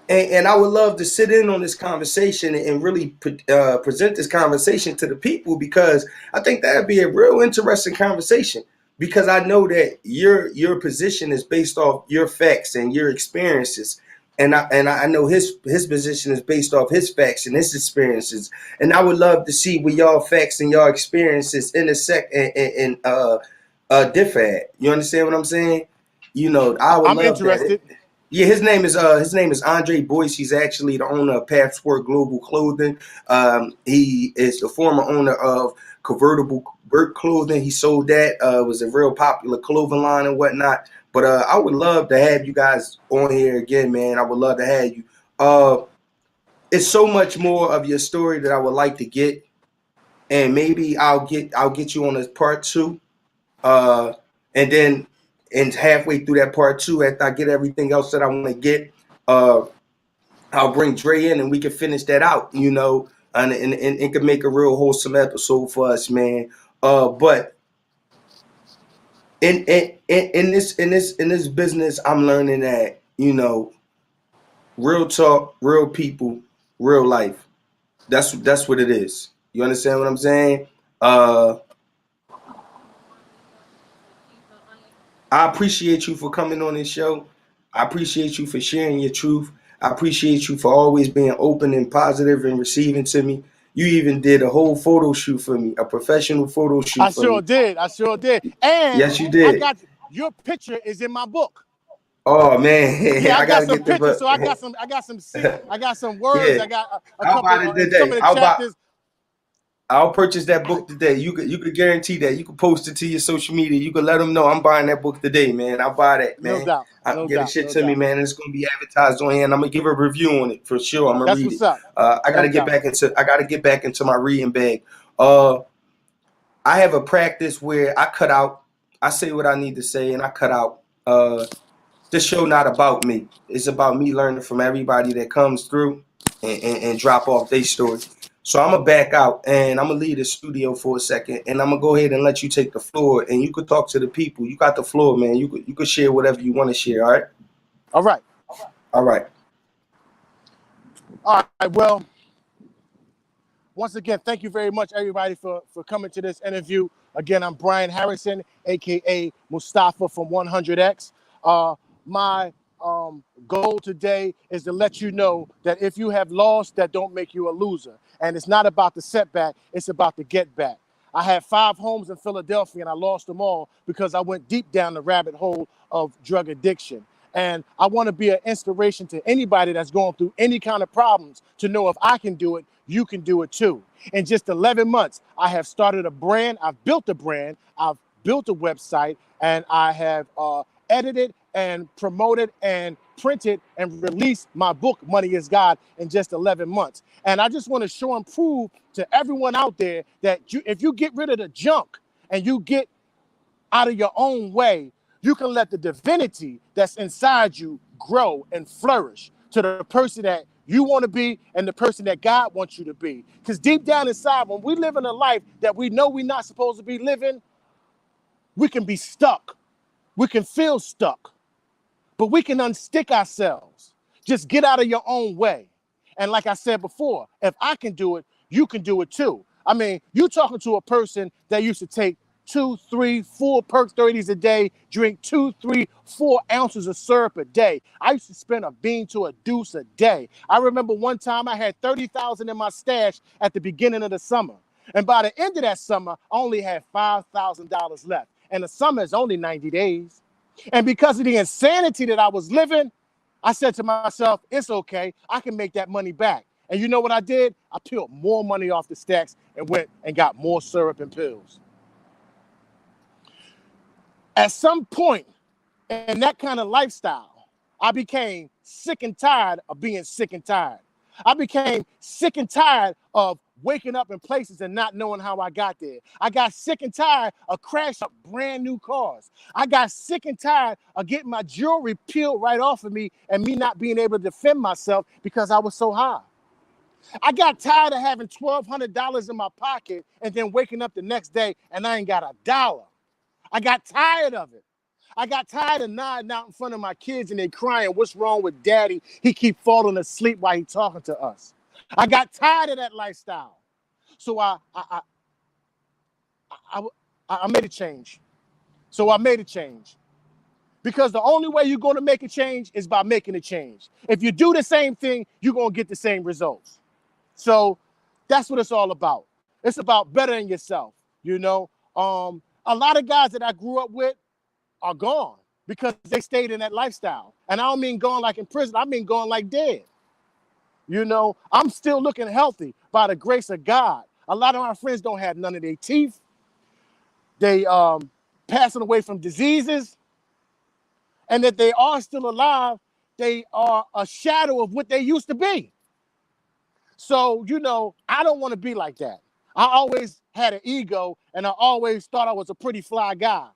and I would love to sit in on this conversation and really present this conversation to the people because I think that'd be a real interesting conversation. Because I know that your position is based off your facts and your experiences, and I know his position is based off his facts and his experiences, and I would love to see where y'all facts and y'all experiences intersect and differ at. You understand what I'm saying? I would I'm love that. interested. Yeah, his name is Andre Boyce. He's actually the owner of Passport Global Clothing. He is the former owner of Convertible Bird Clothing. He sold that. It was a real popular clothing line and whatnot. But I would love to have you guys on here again, man. I would love to have you. It's so much more of your story that I would like to get, and maybe I'll get you on a part 2, and then and halfway through that part 2, after I get everything else that I want to get, I'll bring Dre in and we can finish that out, and it can make a real wholesome episode for us, man. But in this business, I'm learning that, real talk, real people, real life. That's what it is. You understand what I'm saying? I appreciate you for coming on this show. I appreciate you for sharing your truth. I appreciate you for always being open and positive and receiving to me. You even did a whole photo shoot for me, a professional photo shoot I for sure me. did. And Yes, you did. your picture is in my book. Oh man, Yeah, I I got gotta some get the pictures. book. So I got some words. Yeah, I got a I'll couple buy it some today. of the chapters. I'll purchase that book today. You could guarantee that. You could post it to your social media. You could let them know I'm buying that book today, man. I'll buy that, No man. doubt. I No get the doubt. shit No to me, doubt. man. And it's gonna be advertised on here, and I'm gonna give a review on it for sure. I'm gonna That's read what's it. up. I gotta No get doubt. back into my reading bag. I have a practice where I say what I need to say, and I cut out. This show not about me. It's about me learning from everybody that comes through and drop off their story. So I'm gonna back out and I'm gonna leave the studio for a second, and I'm gonna go ahead and let you take the floor, and you could talk to the people. You got the floor, man. You could share whatever you want to share. All right. All right. All right. All right. Well, once again, thank you very much, everybody, for coming to this interview. Again, I'm Brian Harrison, aka Mustafa from 100X. My goal today is to let you know that if you have lost, that don't make you a loser. And it's not about the setback, it's about the get back. I had 5 homes in Philadelphia and I lost them all because I went deep down the rabbit hole of drug addiction. And I want to be an inspiration to anybody that's going through any kind of problems to know if I can do it, you can do it too. In just 11 months, I have started a brand. I've built a brand. I've built a website, and I have edited and promoted and printed and released my book, Money is God, in just 11 months. And I just want to show and prove to everyone out there that if you get rid of the junk and you get out of your own way, you can let the divinity that's inside you grow and flourish to the person that you want to be and the person that God wants you to be. Because deep down inside, when we live in a life that we know we're not supposed to be living, we can be stuck. We can feel stuck. But we can unstick ourselves. Just get out of your own way. And like I said before, if I can do it, you can do it too. I mean, you talking to a person that used to take 2, 3, 4 perk 30s a day, drink 2, 3, 4 ounces of syrup a day. I used to spend a bean to a deuce a day. I remember one time I had 30,000 in my stash at the beginning of the summer. And by the end of that summer, I only had $5,000 left. And the summer is only 90 days. And because of the insanity that I was living, I said to myself, it's okay. I can make that money back. And you know what I did? I peeled more money off the stacks and went and got more syrup and pills. At some point in that kind of lifestyle, I became sick and tired of being sick and tired. I became sick and tired of waking up in places and not knowing how I got there. I got sick and tired of crashing up brand new cars. I got sick and tired of getting my jewelry peeled right off of me and me not being able to defend myself because I was so high. I got tired of having $1,200 in my pocket and then waking up the next day and I ain't got a dollar. I got tired of it. I got tired of nodding out in front of my kids and they crying, what's wrong with daddy? He keep falling asleep while he talking to us. I got tired of that lifestyle. So I made a change. Because the only way you're going to make a change is by making a change. If you do the same thing, you're going to get the same results. So that's what it's all about. It's about bettering yourself, you know. A lot of guys that I grew up with are gone because they stayed in that lifestyle. And I don't mean gone like in prison. I mean gone like dead. You know, I'm still looking healthy by the grace of God. A lot of my friends don't have none of their teeth. They passing away from diseases. And that they are still alive, they are a shadow of what they used to be. So, you know, I don't want to be like that. I always had an ego, and I always thought I was a pretty fly guy.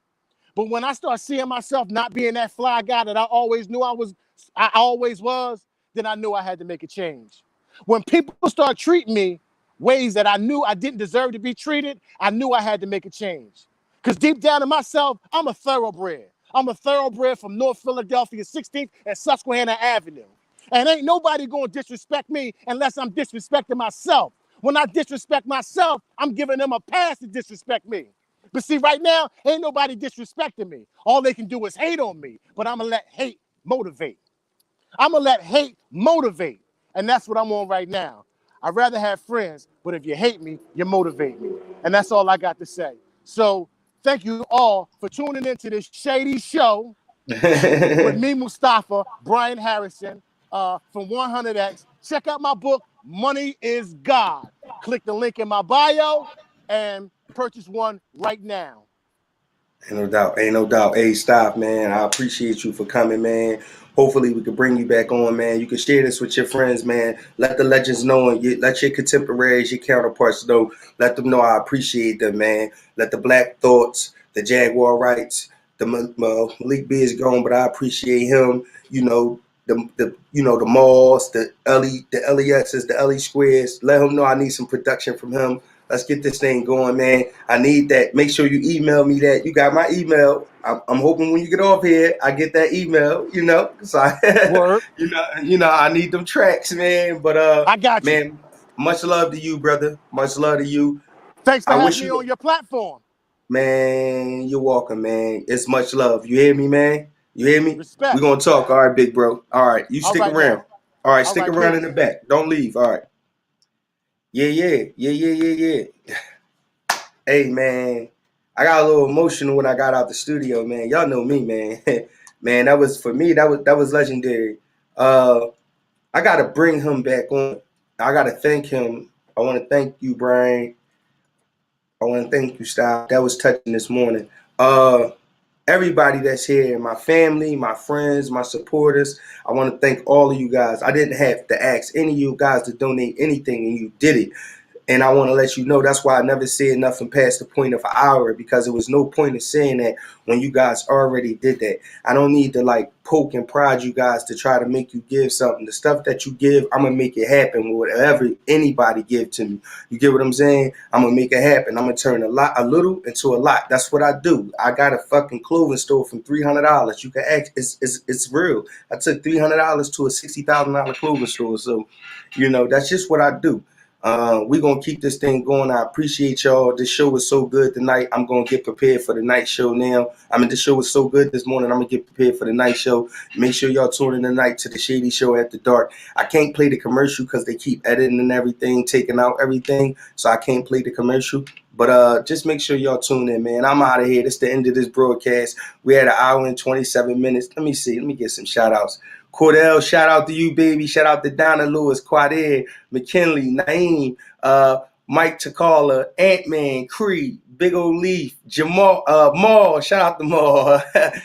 But when I start seeing myself not being that fly guy that I always knew I always was, then I knew I had to make a change. When people start treating me ways that I knew I didn't deserve to be treated, I knew I had to make a change. Because deep down in myself, I'm a thoroughbred. I'm a thoroughbred from North Philadelphia, 16th and Susquehanna Avenue. And ain't nobody going to disrespect me unless I'm disrespecting myself. When I disrespect myself, I'm giving them a pass to disrespect me. But see, right now, ain't nobody disrespecting me. All they can do is hate on me. But I'm going to let hate motivate. I'm going to let hate motivate. And that's what I'm on right now. I'd rather have friends, but if you hate me, you motivate me. And that's all I got to say. So thank you all for tuning into this Shady Show with me, Mustafa, Brian Harrison, from 100X. Check out my book, Money is God. Click the link in my bio and purchase one right now. Ain't no doubt. Ain't no doubt. Hey, stop, man. I appreciate you for coming, man. Hopefully we can bring you back on, man. You can share this with your friends, man. Let the legends know, and let your contemporaries, your counterparts know. Let them know I appreciate them, man. Let the Black Thoughts, the Jaguar Wrights, the Malik B is gone, but I appreciate him. You know, the Malls, the LEXs, the LE Squares. Let him know I need some production from him. Let's get this thing going, man. I need that. Make sure you email me that. You got my email. I'm hoping when you get off here, I get that email, you know. So Word. you know, I need them tracks, man. But I got you. man, much love to you, brother. Much love to you. Thanks for I having wish me you, on your platform. man, you're welcome, man. It's much love. You hear me, man? You hear me? We're Respect. gonna talk. All right, big bro. All right, you All stick right around. now. All right, All stick right, around in peace. the back. Don't leave. All right. Yeah. Hey, man, I got a little emotional when I got out the studio, man. Y'all know me, man. Man, that was for me. That was legendary. I gotta bring him back on. I gotta thank him. I want to thank you, Brian. I want to thank you, Style. That was touching this morning. Everybody that's here, my family, my friends, my supporters. I want to thank all of you guys. I didn't have to ask any of you guys to donate anything, and you did it. And I want to let you know that's why I never said nothing past the point of an hour, because there was no point in saying that when you guys already did that. I don't need to like poke and prod you guys to try to make you give something. The stuff that you give, I'm going to make it happen with whatever anybody give to me. You get what I'm saying? I'm going to make it happen. I'm going to turn a little into a lot. That's what I do. I got a fucking clothing store from $300. You can ask, it's real. I took $300 to a $60,000 clothing store. So, you know, that's just what I do. We're going to keep this thing going. I appreciate y'all. This show was so good tonight. I'm going to get prepared for the night show now. I mean, this show was so good this morning. I'm going to get prepared for the night show. Make sure y'all tune in tonight to the Shady Show After Dark. I can't play the commercial because they keep editing and everything, taking out everything. So I can't play the commercial. But just make sure y'all tune in, man. I'm out of here. This is the end of this broadcast. We had an hour and 27 minutes. Let me see. Let me get some shout outs. Cordell, shout out to you, baby. Shout out to Donna Lewis, Quadir, McKinley, Naeem, Mike Takala, Ant-Man, Creed, Big Ol' Leaf, Jamal, Maul. Shout out to Maul.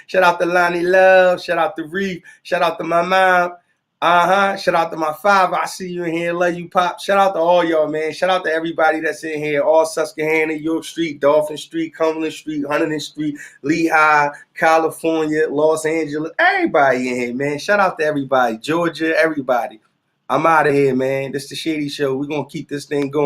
Shout out to Lonnie Love. Shout out to Reef. Shout out to my mom. Shout out to my father. I see you in here. Love you, Pop. Shout out to all y'all, man. Shout out to everybody that's in here. All Susquehanna, York Street, Dolphin Street, Cumberland Street, Huntington Street, Lehigh, California, Los Angeles. Everybody in here, man. Shout out to everybody. Georgia, everybody. I'm out of here, man. This is the Shady Show. We're going to keep this thing going.